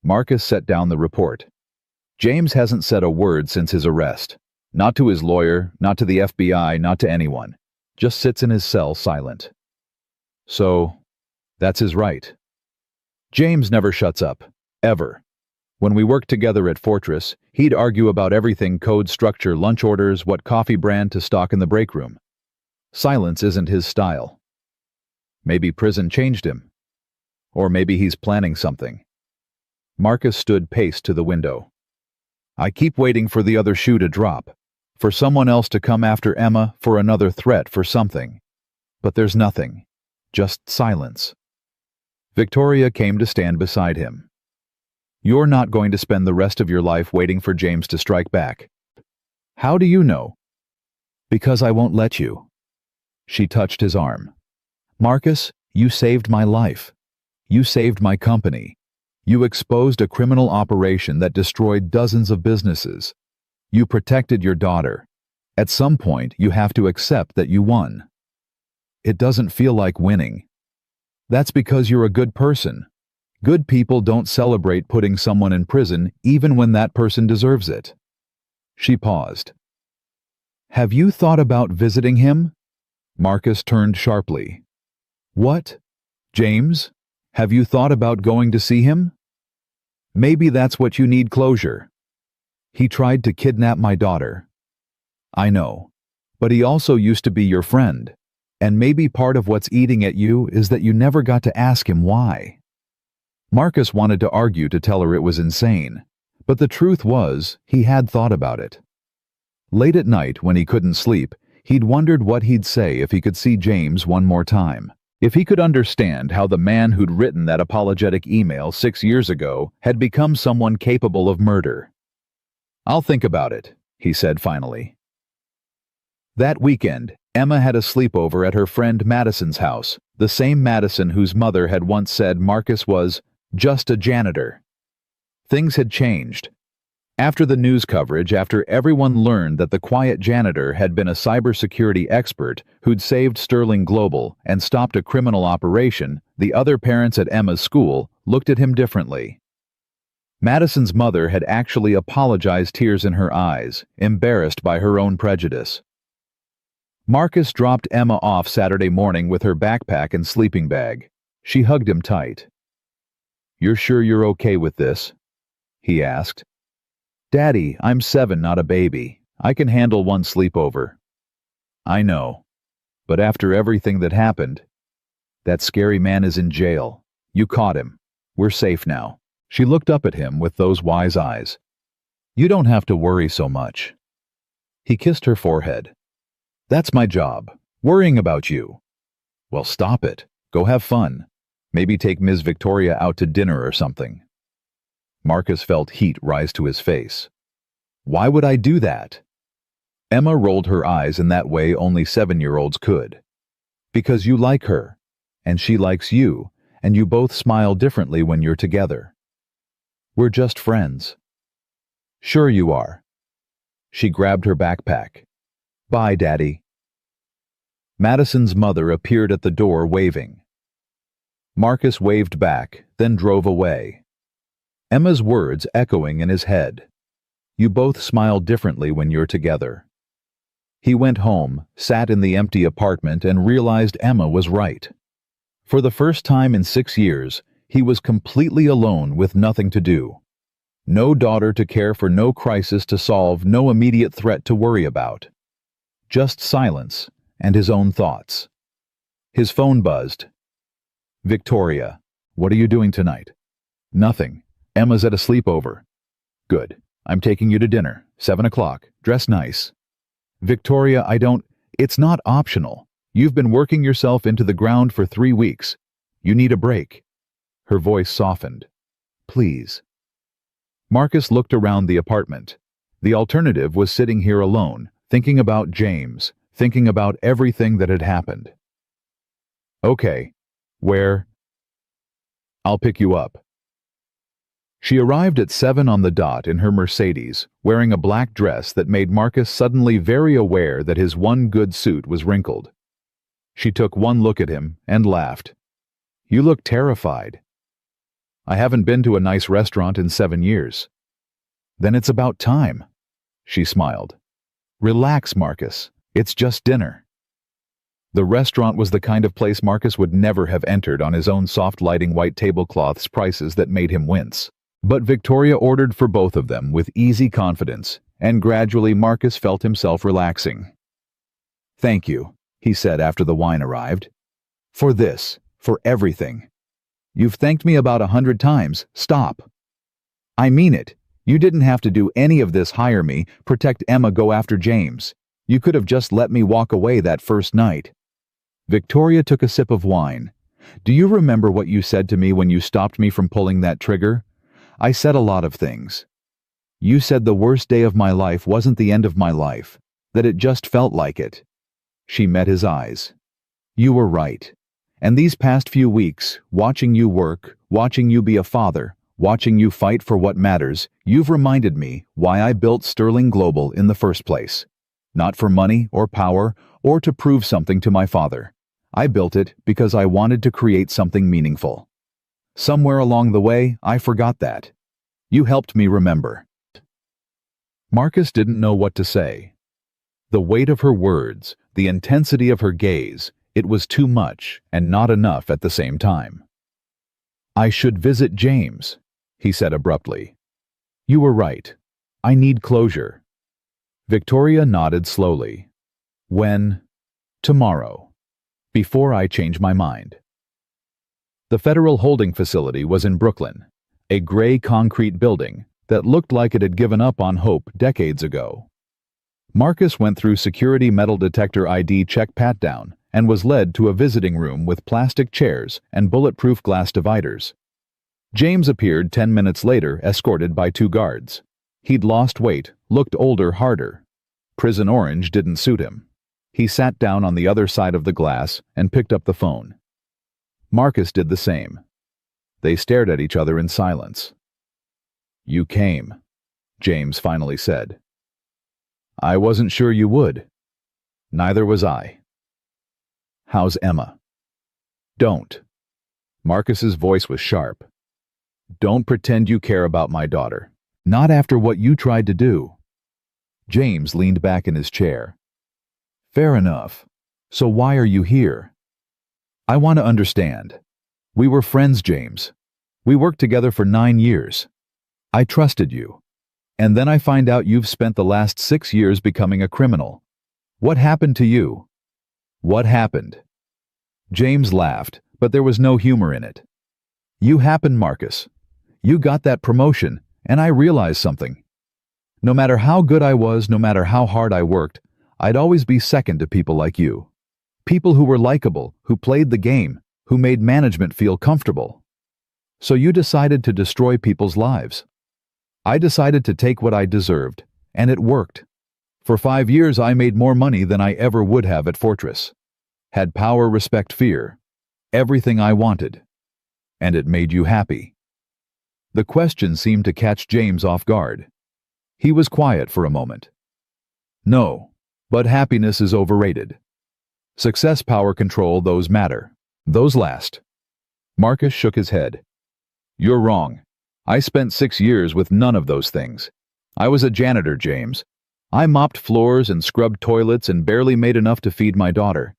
Marcus set down the report. James hasn't said a word since his arrest. Not to his lawyer, not to the FBI, not to anyone. Just sits in his cell silent. So, that's his right. James never shuts up. Ever. When we worked together at Fortress, he'd argue about everything: code structure, lunch orders, what coffee brand to stock in the break room. Silence isn't his style. Maybe prison changed him. Or maybe he's planning something. Marcus stood paced to the window. "I keep waiting for the other shoe to drop. For someone else to come after Emma, for another threat, for something. But there's nothing. Just silence." Victoria came to stand beside him. "You're not going to spend the rest of your life waiting for James to strike back." "How do you know?" "Because I won't let you." She touched his arm. "Marcus, you saved my life. You saved my company. You exposed a criminal operation that destroyed dozens of businesses. You protected your daughter. At some point, you have to accept that you won. It doesn't feel like winning. That's because you're a good person. Good people don't celebrate putting someone in prison even when that person deserves it." She paused. "Have you thought about visiting him?" Marcus turned sharply. "What? James? Have you thought about going to see him?" "Maybe that's what you need: closure. He tried to kidnap my daughter." "I know. But he also used to be your friend. And maybe part of what's eating at you is that you never got to ask him why." Marcus wanted to argue to tell her it was insane, but the truth was, he had thought about it. Late at night, when he couldn't sleep, he'd wondered what he'd say if he could see James one more time. If he could understand how the man who'd written that apologetic email 6 years ago had become someone capable of murder. "I'll think about it," he said finally. That weekend, Emma had a sleepover at her friend Madison's house, the same Madison whose mother had once said Marcus was just a janitor. Things had changed. After the news coverage, after everyone learned that the quiet janitor had been a cybersecurity expert who'd saved Sterling Global and stopped a criminal operation, the other parents at Emma's school looked at him differently. Madison's mother had actually apologized, tears in her eyes, embarrassed by her own prejudice. Marcus dropped Emma off Saturday morning with her backpack and sleeping bag. She hugged him tight. "You're sure you're okay with this?" he asked. "Daddy, I'm 7, not a baby. I can handle one sleepover." "I know. But after everything that happened, That scary man is in jail. You caught him. We're safe now." She looked up at him with those wise eyes. "You don't have to worry so much." He kissed her forehead. "That's my job, worrying about you." "Well, stop it. Go have fun. Maybe take Ms. Victoria out to dinner or something." Marcus felt heat rise to his face. "Why would I do that?" Emma rolled her eyes in that way only 7-year-olds could. "Because you like her, and she likes you, and you both smile differently when you're together. We're just friends." "Sure you are." She grabbed her backpack. "Bye, Daddy." Madison's mother appeared at the door waving. Marcus waved back, then drove away. Emma's words echoing in his head. "You both smile differently when you're together." He went home, sat in the empty apartment, and realized Emma was right. For the first time in 6 years, he was completely alone with nothing to do. No daughter to care for, no crisis to solve, no immediate threat to worry about. Just silence and his own thoughts. His phone buzzed. "Victoria, what are you doing tonight?" "Nothing. Emma's at a sleepover." "Good. I'm taking you to dinner, 7 o'clock. Dress nice." "Victoria, it's not optional. You've been working yourself into the ground for 3 weeks. You need a break." Her voice softened. "Please." Marcus looked around the apartment. The alternative was sitting here alone, thinking about James, thinking about everything that had happened. "Okay. Where?" "I'll pick you up." She arrived at 7 on the dot in her Mercedes, wearing a black dress that made Marcus suddenly very aware that his one good suit was wrinkled. She took one look at him and laughed. "You look terrified." "I haven't been to a nice restaurant in 7 years." "Then it's about time." She smiled. "Relax, Marcus. It's just dinner." The restaurant was the kind of place Marcus would never have entered on his own soft lighting white tablecloths prices that made him wince. But Victoria ordered for both of them with easy confidence, and gradually Marcus felt himself relaxing. "Thank you," he said after the wine arrived. "For this, for everything. You've thanked me about 100 times. Stop." "I mean it. You didn't have to do any of this, hire me, protect Emma, go after James. You could have just let me walk away that first night." Victoria took a sip of wine. "Do you remember what you said to me when you stopped me from pulling that trigger?" "I said a lot of things. You said the worst day of my life wasn't the end of my life, that it just felt like it." She met his eyes. "You were right. And these past few weeks, watching you work, watching you be a father, watching you fight for what matters, you've reminded me why I built Sterling Global in the first place. Not for money or power or to prove something to my father. I built it because I wanted to create something meaningful. Somewhere along the way, I forgot that. You helped me remember." Marcus didn't know what to say. The weight of her words, the intensity of her gaze, it was too much and not enough at the same time. "I should visit James," he said abruptly. "You were right. I need closure." Victoria nodded slowly. "When?" "Tomorrow. Before I change my mind." The federal holding facility was in Brooklyn, a gray concrete building that looked like it had given up on hope decades ago. Marcus went through security metal detector ID check pat-down and was led to a visiting room with plastic chairs and bulletproof glass dividers. James appeared 10 minutes later, escorted by 2 guards. He'd lost weight, looked older, harder. Prison orange didn't suit him. He sat down on the other side of the glass and picked up the phone. Marcus did the same. They stared at each other in silence. "You came," James finally said. "I wasn't sure you would." "Neither was I." "How's Emma?" "Don't." Marcus's voice was sharp. "Don't pretend you care about my daughter. Not after what you tried to do." James leaned back in his chair. "Fair enough. So why are you here?" "I want to understand. We were friends, James. We worked together for 9 years. I trusted you. And then I find out you've spent the last 6 years becoming a criminal. What happened to you?" "What happened?" James laughed, but there was no humor in it. You happened, Marcus. You got that promotion, and I realized something. No matter how good I was, no matter how hard I worked, I'd always be second to people like you. People who were likable, who played the game, who made management feel comfortable. So you decided to destroy people's lives. I decided to take what I deserved, and it worked. For 5 years I made more money than I ever would have at Fortress. Had power, respect, fear. Everything I wanted. And it made you happy. The question seemed to catch James off guard. He was quiet for a moment. No, but happiness is overrated. Success, power, control, those matter. Those last. Marcus shook his head. You're wrong. I spent 6 years with none of those things. I was a janitor, James. I mopped floors and scrubbed toilets and barely made enough to feed my daughter.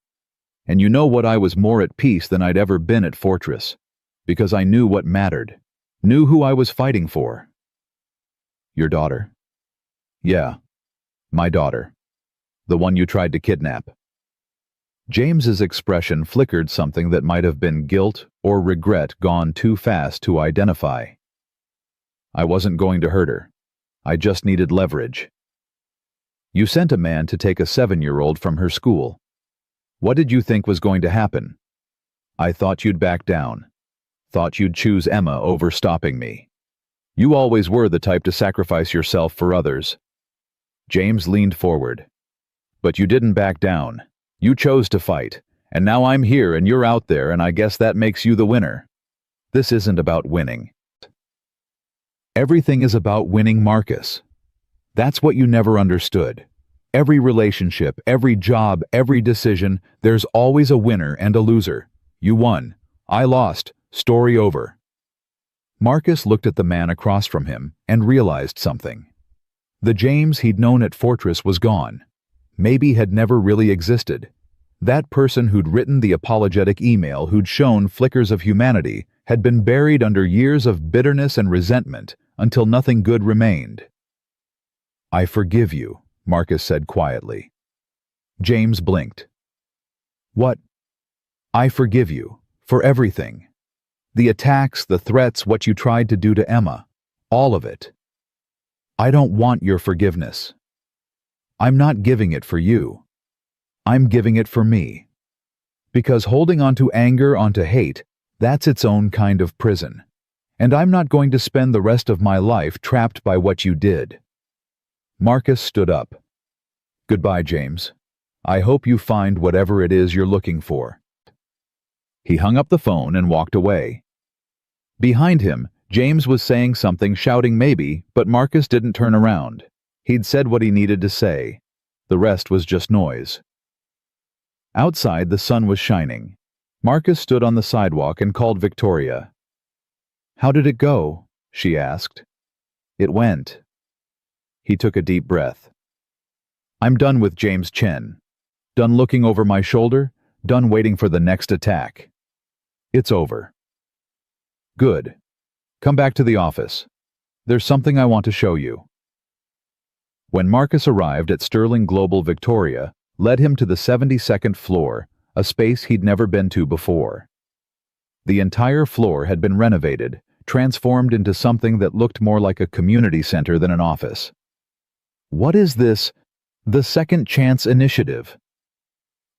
And you know what, I was more at peace than I'd ever been at Fortress. Because I knew what mattered. Knew who I was fighting for. Your daughter? Yeah, my daughter. The one you tried to kidnap. James's expression flickered something that might have been guilt or regret gone too fast to identify. I wasn't going to hurt her. I just needed leverage. You sent a man to take a 7-year-old from her school. What did you think was going to happen? I thought you'd back down. Thought you'd choose Emma over stopping me. You always were the type to sacrifice yourself for others. James leaned forward. But you didn't back down. You chose to fight, and now I'm here and you're out there, and I guess that makes you the winner. This isn't about winning. Everything is about winning, Marcus. That's what you never understood. Every relationship, every job, every decision, there's always a winner and a loser. You won. I lost. Story over. Marcus looked at the man across from him and realized something. The James he'd known at Fortress was gone. Maybe had never really existed. That person who'd written the apologetic email, who'd shown flickers of humanity, had been buried under years of bitterness and resentment until nothing good remained. I forgive you, Marcus said quietly. James blinked. What? I forgive you, for everything. The attacks, the threats, what you tried to do to Emma. All of it. I don't want your forgiveness. I'm not giving it for you. I'm giving it for me. Because holding on to anger, onto hate, that's its own kind of prison. And I'm not going to spend the rest of my life trapped by what you did. Marcus stood up. Goodbye, James. I hope you find whatever it is you're looking for. He hung up the phone and walked away. Behind him, James was saying something, shouting maybe, but Marcus didn't turn around. He'd said what he needed to say. The rest was just noise. Outside, the sun was shining. Marcus stood on the sidewalk and called Victoria. How did it go? She asked. It went. He took a deep breath. I'm done with James Chen. Done looking over my shoulder, done waiting for the next attack. It's over. Good. Come back to the office. There's something I want to show you. When Marcus arrived at Sterling Global, Victoria led him to the 72nd floor, a space he'd never been to before. The entire floor had been renovated, transformed into something that looked more like a community center than an office. What is this? The Second Chance Initiative.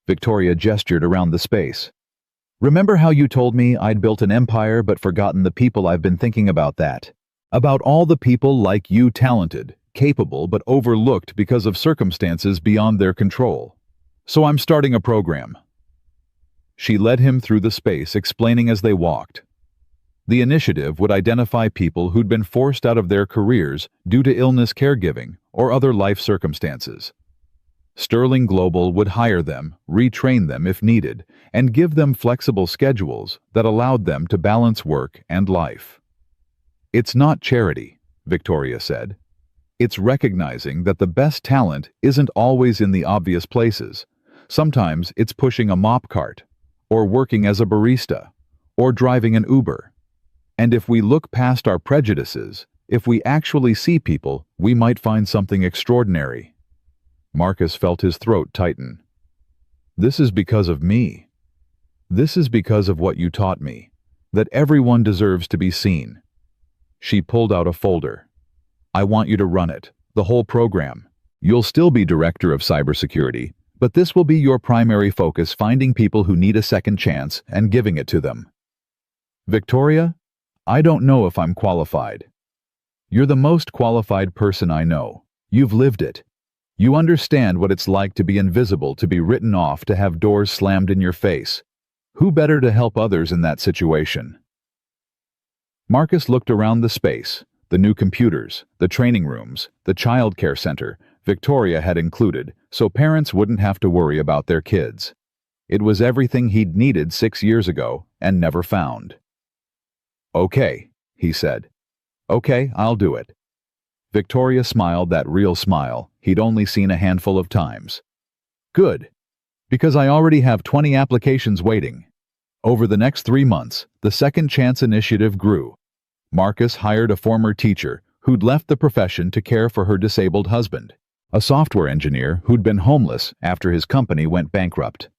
Victoria gestured around the space. Remember how you told me I'd built an empire but forgotten the people? I've been thinking about that. About all the people like you, talented, capable, but overlooked because of circumstances beyond their control. So I'm starting a program. She led him through the space, explaining as they walked. The initiative would identify people who'd been forced out of their careers due to illness, caregiving, or other life circumstances. Sterling Global would hire them, retrain them if needed, and give them flexible schedules that allowed them to balance work and life. It's not charity, Victoria said. It's recognizing that the best talent isn't always in the obvious places. Sometimes it's pushing a mop cart, or working as a barista, or driving an Uber. And if we look past our prejudices, if we actually see people, we might find something extraordinary. Marcus felt his throat tighten. This is because of me. This is because of what you taught me, that everyone deserves to be seen. She pulled out a folder. I want you to run it, the whole program. You'll still be director of cybersecurity, but this will be your primary focus, finding people who need a second chance and giving it to them. Victoria, I don't know if I'm qualified. You're the most qualified person I know. You've lived it. You understand what it's like to be invisible, to be written off, to have doors slammed in your face. Who better to help others in that situation? Marcus looked around the space, the new computers, the training rooms, the child care center Victoria had included, so parents wouldn't have to worry about their kids. It was everything he'd needed 6 years ago and never found. Okay, he said. Okay, I'll do it. Victoria smiled, that real smile he'd only seen a handful of times. Good, because I already have 20 applications waiting. Over the next 3 months, the Second Chance Initiative grew. Marcus hired a former teacher who'd left the profession to care for her disabled husband, a software engineer who'd been homeless after his company went bankrupt,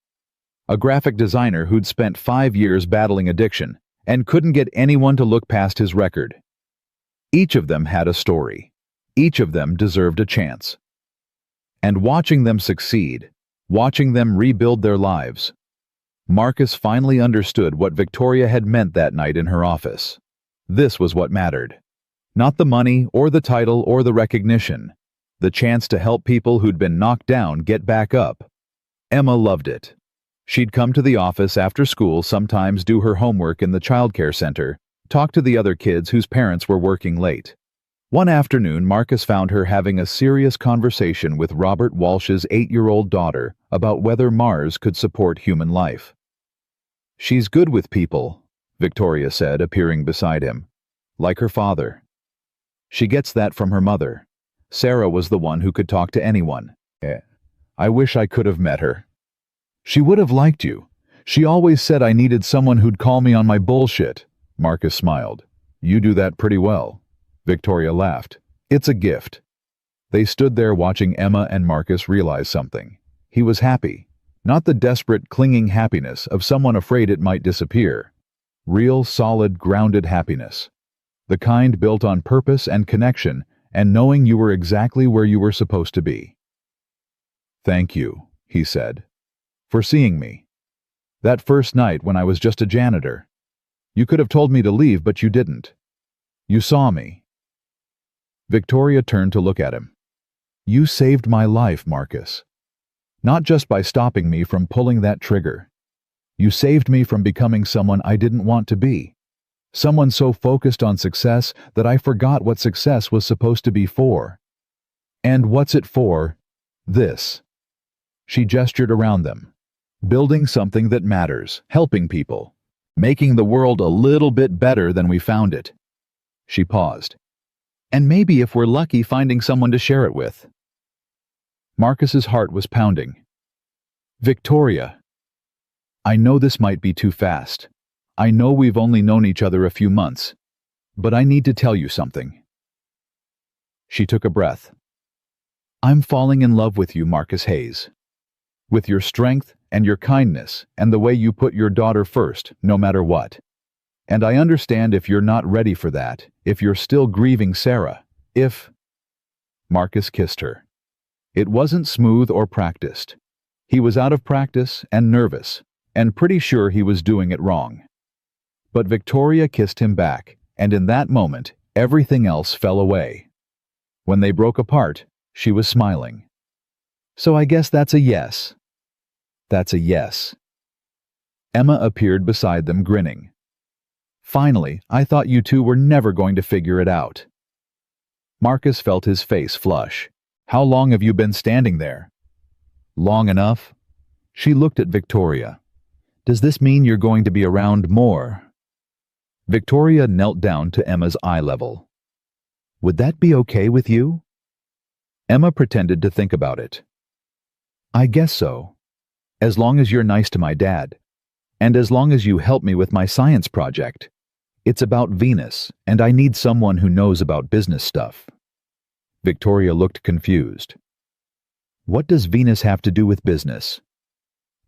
a graphic designer who'd spent 5 years battling addiction and couldn't get anyone to look past his record. Each of them had a story. Each of them deserved a chance. And watching them succeed, watching them rebuild their lives, Marcus finally understood what Victoria had meant that night in her office. This was what mattered. Not the money or the title or the recognition. The chance to help people who'd been knocked down get back up. Emma loved it. She'd come to the office after school, sometimes do her homework in the childcare center, talk to the other kids whose parents were working late. One afternoon, Marcus found her having a serious conversation with Robert Walsh's 8-year-old daughter about whether Mars could support human life. She's good with people, Victoria said, appearing beside him. Like her father. She gets that from her mother. Sarah was the one who could talk to anyone. I wish I could have met her. She would have liked you. She always said I needed someone who'd call me on my bullshit. Marcus smiled. You do that pretty well. Victoria laughed. It's a gift. They stood there watching Emma and Marcus realize something. He was happy. Not the desperate, clinging happiness of someone afraid it might disappear. Real, solid, grounded happiness. The kind built on purpose and connection and knowing you were exactly where you were supposed to be. Thank you, he said, for seeing me. That first night when I was just a janitor. You could have told me to leave, but you didn't. You saw me. Victoria turned to look at him. You saved my life, Marcus. Not just by stopping me from pulling that trigger. You saved me from becoming someone I didn't want to be. Someone so focused on success that I forgot what success was supposed to be for. And what's it for? This. She gestured around them. Building something that matters, helping people, making the world a little bit better than we found it. She paused. And maybe if we're lucky, finding someone to share it with. Marcus's heart was pounding. Victoria. I know this might be too fast. I know we've only known each other a few months, but I need to tell you something. She took a breath. I'm falling in love with you, Marcus Hayes. With your strength and your kindness and the way you put your daughter first, no matter what. And I understand if you're not ready for that, if you're still grieving Sarah, if... Marcus kissed her. It wasn't smooth or practiced. He was out of practice and nervous, and pretty sure he was doing it wrong. But Victoria kissed him back, and in that moment, everything else fell away. When they broke apart, she was smiling. So I guess that's a yes. That's a yes. Emma appeared beside them, grinning. Finally, I thought you two were never going to figure it out. Marcus felt his face flush. How long have you been standing there? Long enough. She looked at Victoria. Does this mean you're going to be around more? Victoria knelt down to Emma's eye level. Would that be okay with you? Emma pretended to think about it. I guess so. As long as you're nice to my dad. And as long as you help me with my science project. It's about Venus, and I need someone who knows about business stuff. Victoria looked confused. What does Venus have to do with business?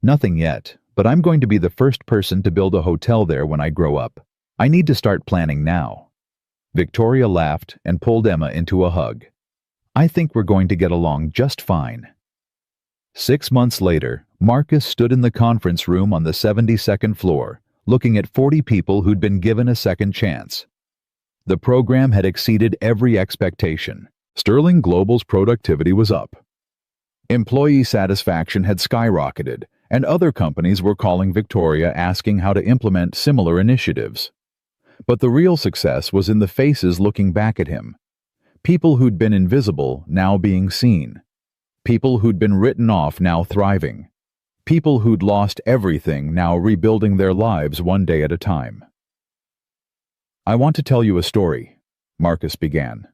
Nothing yet, But I'm going to be the first person to build a hotel there when I grow up. I need to start planning now." Victoria laughed and pulled Emma into a hug. "I think we're going to get along just fine." 6 months later, Marcus stood in the conference room on the 72nd floor, looking at 40 people who'd been given a second chance. The program had exceeded every expectation. Sterling Global's productivity was up. Employee satisfaction had skyrocketed, and other companies were calling Victoria asking how to implement similar initiatives. But the real success was in the faces looking back at him. People who'd been invisible now being seen. People who'd been written off now thriving. People who'd lost everything now rebuilding their lives one day at a time. "I want to tell you a story," Marcus began.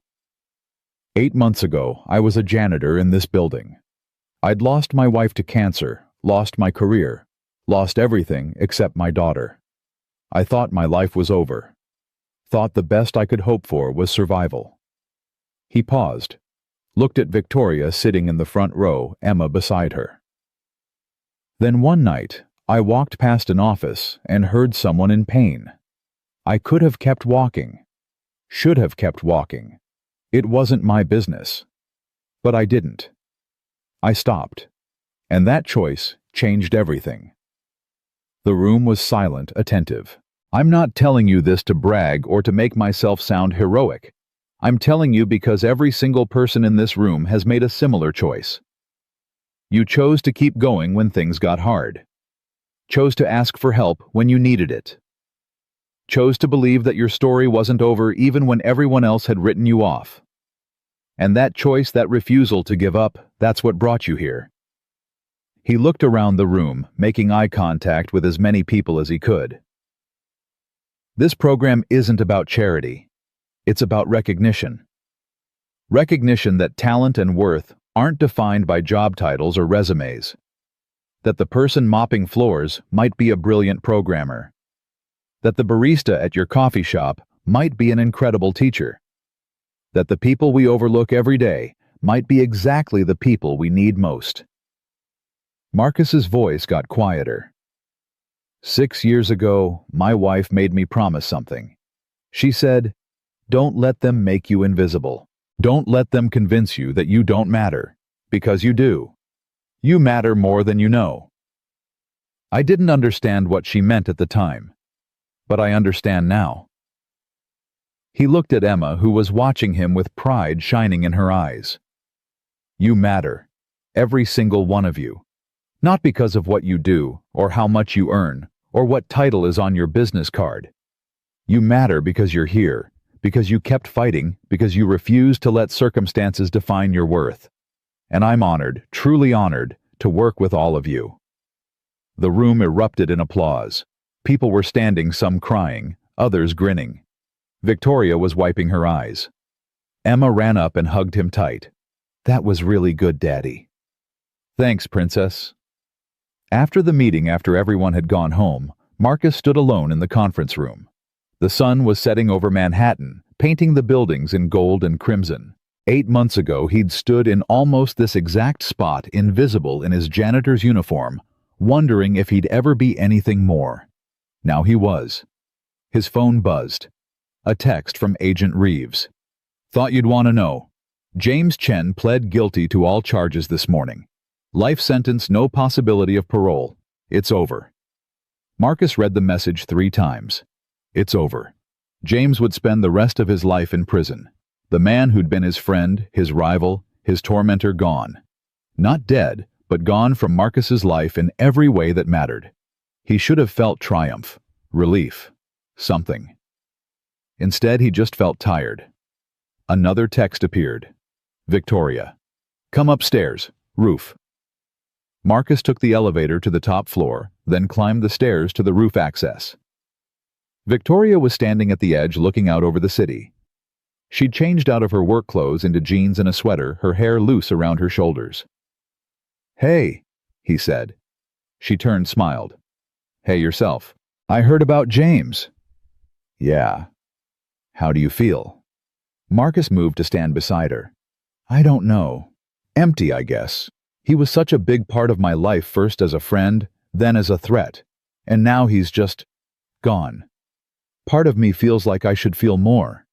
8 months ago, I was a janitor in this building. I'd lost my wife to cancer, lost my career, lost everything except my daughter. I thought my life was over. Thought the best I could hope for was survival. He paused, looked at Victoria sitting in the front row, Emma beside her. Then one night, I walked past an office and heard someone in pain. I could have kept walking. Should have kept walking. It wasn't my business. But I didn't. I stopped. And that choice changed everything. The room was silent, attentive. I'm not telling you this to brag or to make myself sound heroic. I'm telling you because every single person in this room has made a similar choice. You chose to keep going when things got hard. Chose to ask for help when you needed it. Chose to believe that your story wasn't over even when everyone else had written you off. And that choice, that refusal to give up, that's what brought you here. He looked around the room, making eye contact with as many people as he could. This program isn't about charity. It's about recognition. Recognition that talent and worth aren't defined by job titles or resumes. That the person mopping floors might be a brilliant programmer. That the barista at your coffee shop might be an incredible teacher. That the people we overlook every day might be exactly the people we need most. Marcus's voice got quieter. 6 years ago, my wife made me promise something. She said, "Don't let them make you invisible. Don't let them convince you that you don't matter, because you do. You matter more than you know." I didn't understand what she meant at the time, but I understand now. He looked at Emma, who was watching him with pride shining in her eyes. You matter, every single one of you. Not because of what you do, or how much you earn, or what title is on your business card. You matter because you're here, because you kept fighting, because you refused to let circumstances define your worth. And I'm honored, truly honored, to work with all of you. The room erupted in applause. People were standing, some crying, others grinning. Victoria was wiping her eyes. Emma ran up and hugged him tight. "That was really good, Daddy." "Thanks, Princess." After the meeting, after everyone had gone home, Marcus stood alone in the conference room. The sun was setting over Manhattan, painting the buildings in gold and crimson. 8 months ago, he'd stood in almost this exact spot, invisible in his janitor's uniform, wondering if he'd ever be anything more. Now he was. His phone buzzed. A text from Agent Reeves. "Thought you'd want to know. James Chen pled guilty to all charges this morning. Life sentence, no possibility of parole. It's over." Marcus read the message 3 times. It's over. James would spend the rest of his life in prison. The man who'd been his friend, his rival, his tormentor gone. Not dead, but gone from Marcus's life in every way that mattered. He should have felt triumph, relief, something. Instead, he just felt tired. Another text appeared. "Victoria. Come upstairs. Roof." Marcus took the elevator to the top floor, then climbed the stairs to the roof access. Victoria was standing at the edge looking out over the city. She'd changed out of her work clothes into jeans and a sweater, her hair loose around her shoulders. "Hey," he said. She turned, smiled. "Hey yourself. I heard about James." "Yeah. How do you feel?" Marcus moved to stand beside her. "I don't know. Empty, I guess. He was such a big part of my life, first as a friend, then as a threat, and now he's just gone. Part of me feels like I should feel more.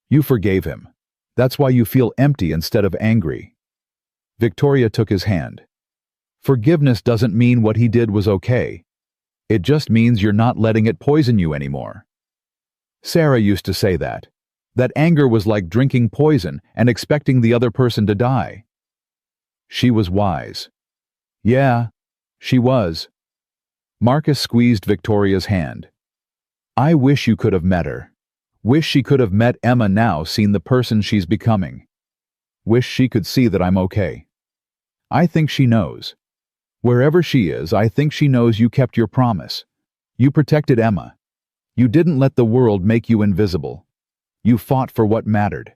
You forgave him. That's why you feel empty instead of angry. Victoria took his hand. Forgiveness doesn't mean what he did was okay. It just means you're not letting it poison you anymore. Sarah used to say that anger was like drinking poison and expecting the other person to die. She was wise. Yeah, she was. Marcus squeezed Victoria's hand. I wish you could have met her. Wish she could have met Emma now, seen the person she's becoming. Wish she could see that I'm okay. I think she knows. Wherever she is, I think she knows you kept your promise. You protected Emma. You didn't let the world make you invisible. You fought for what mattered.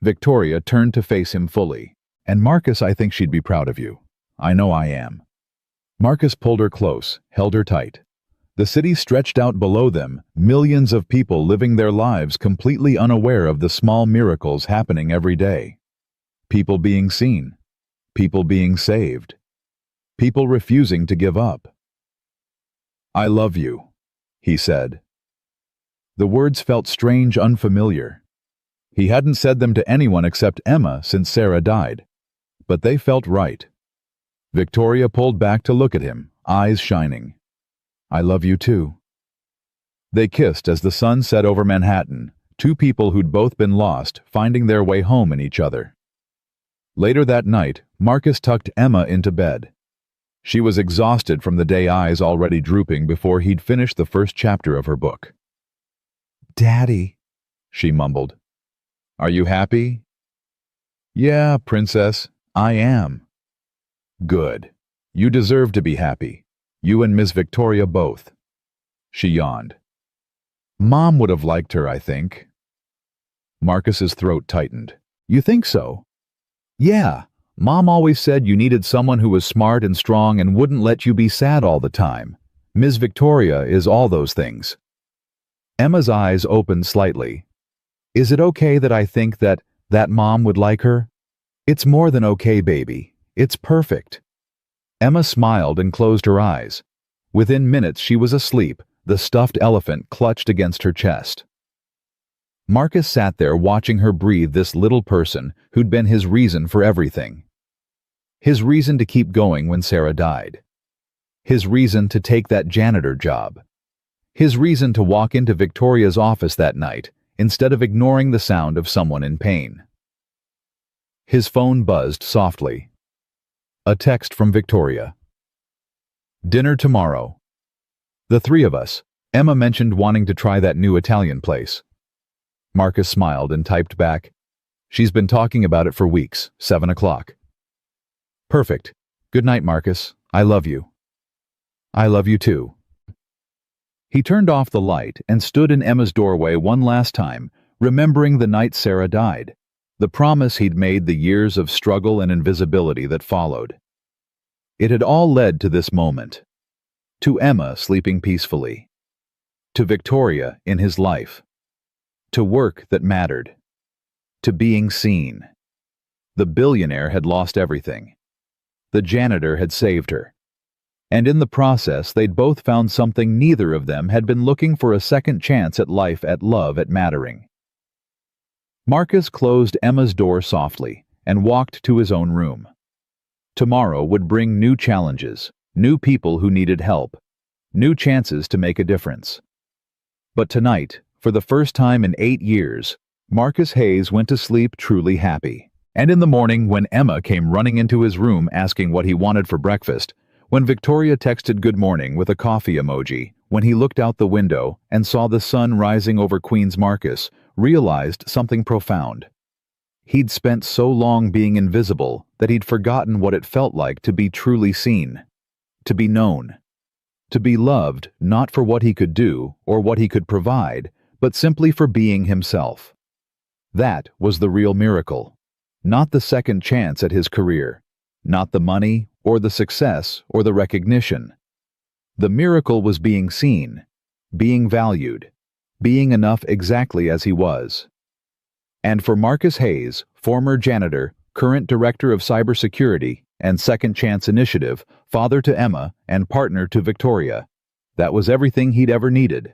Victoria turned to face him fully. And Marcus, I think she'd be proud of you. I know I am. Marcus pulled her close, held her tight. The city stretched out below them, millions of people living their lives completely unaware of the small miracles happening every day. People being seen. People being saved. People refusing to give up. I love you, he said. The words felt strange, unfamiliar. He hadn't said them to anyone except Emma since Sarah died. But they felt right. Victoria pulled back to look at him, eyes shining. I love you too. They kissed as the sun set over Manhattan, two people who'd both been lost, finding their way home in each other. Later that night, Marcus tucked Emma into bed. She was exhausted from the day, eyes already drooping before he'd finished the first chapter of her book. Daddy, she mumbled. Are you happy? Yeah, princess, I am. Good. You deserve to be happy. You and Miss Victoria both. She yawned. Mom would have liked her, I think. Marcus's throat tightened. You think so? Yeah. Mom always said you needed someone who was smart and strong and wouldn't let you be sad all the time. Ms. Victoria is all those things. Emma's eyes opened slightly. Is it okay that I think that mom would like her? It's more than okay, baby. It's perfect. Emma smiled and closed her eyes. Within minutes she was asleep, the stuffed elephant clutched against her chest. Marcus sat there watching her breathe, this little person who'd been his reason for everything. His reason to keep going when Sarah died. His reason to take that janitor job. His reason to walk into Victoria's office that night instead of ignoring the sound of someone in pain. His phone buzzed softly. A text from Victoria. Dinner tomorrow. The three of us. Emma mentioned wanting to try that new Italian place. Marcus smiled and typed back, she's been talking about it for weeks, 7 o'clock. Perfect. Good night, Marcus. I love you. I love you too. He turned off the light and stood in Emma's doorway one last time, remembering the night Sarah died, the promise he'd made, the years of struggle and invisibility that followed. It had all led to this moment. To Emma sleeping peacefully. To Victoria in his life. To work that mattered. To being seen. The billionaire had lost everything. The janitor had saved her. And in the process, they'd both found something neither of them had been looking for: a second chance at life, at love, at mattering. Marcus closed Emma's door softly and walked to his own room. Tomorrow would bring new challenges, new people who needed help, new chances to make a difference. But tonight, for the first time in 8 years, Marcus Hayes went to sleep truly happy. And in the morning, when Emma came running into his room asking what he wanted for breakfast, when Victoria texted good morning with a coffee emoji, when he looked out the window and saw the sun rising over Queens, Marcus realized something profound. He'd spent so long being invisible that he'd forgotten what it felt like to be truly seen, to be known, to be loved not for what he could do or what he could provide, but simply for being himself. That was the real miracle, not the second chance at his career, not the money or the success or the recognition. The miracle was being seen, being valued, being enough exactly as he was. And for Marcus Hayes, former janitor, current director of cybersecurity, and Second Chance Initiative, father to Emma and partner to Victoria. That was everything he'd ever needed.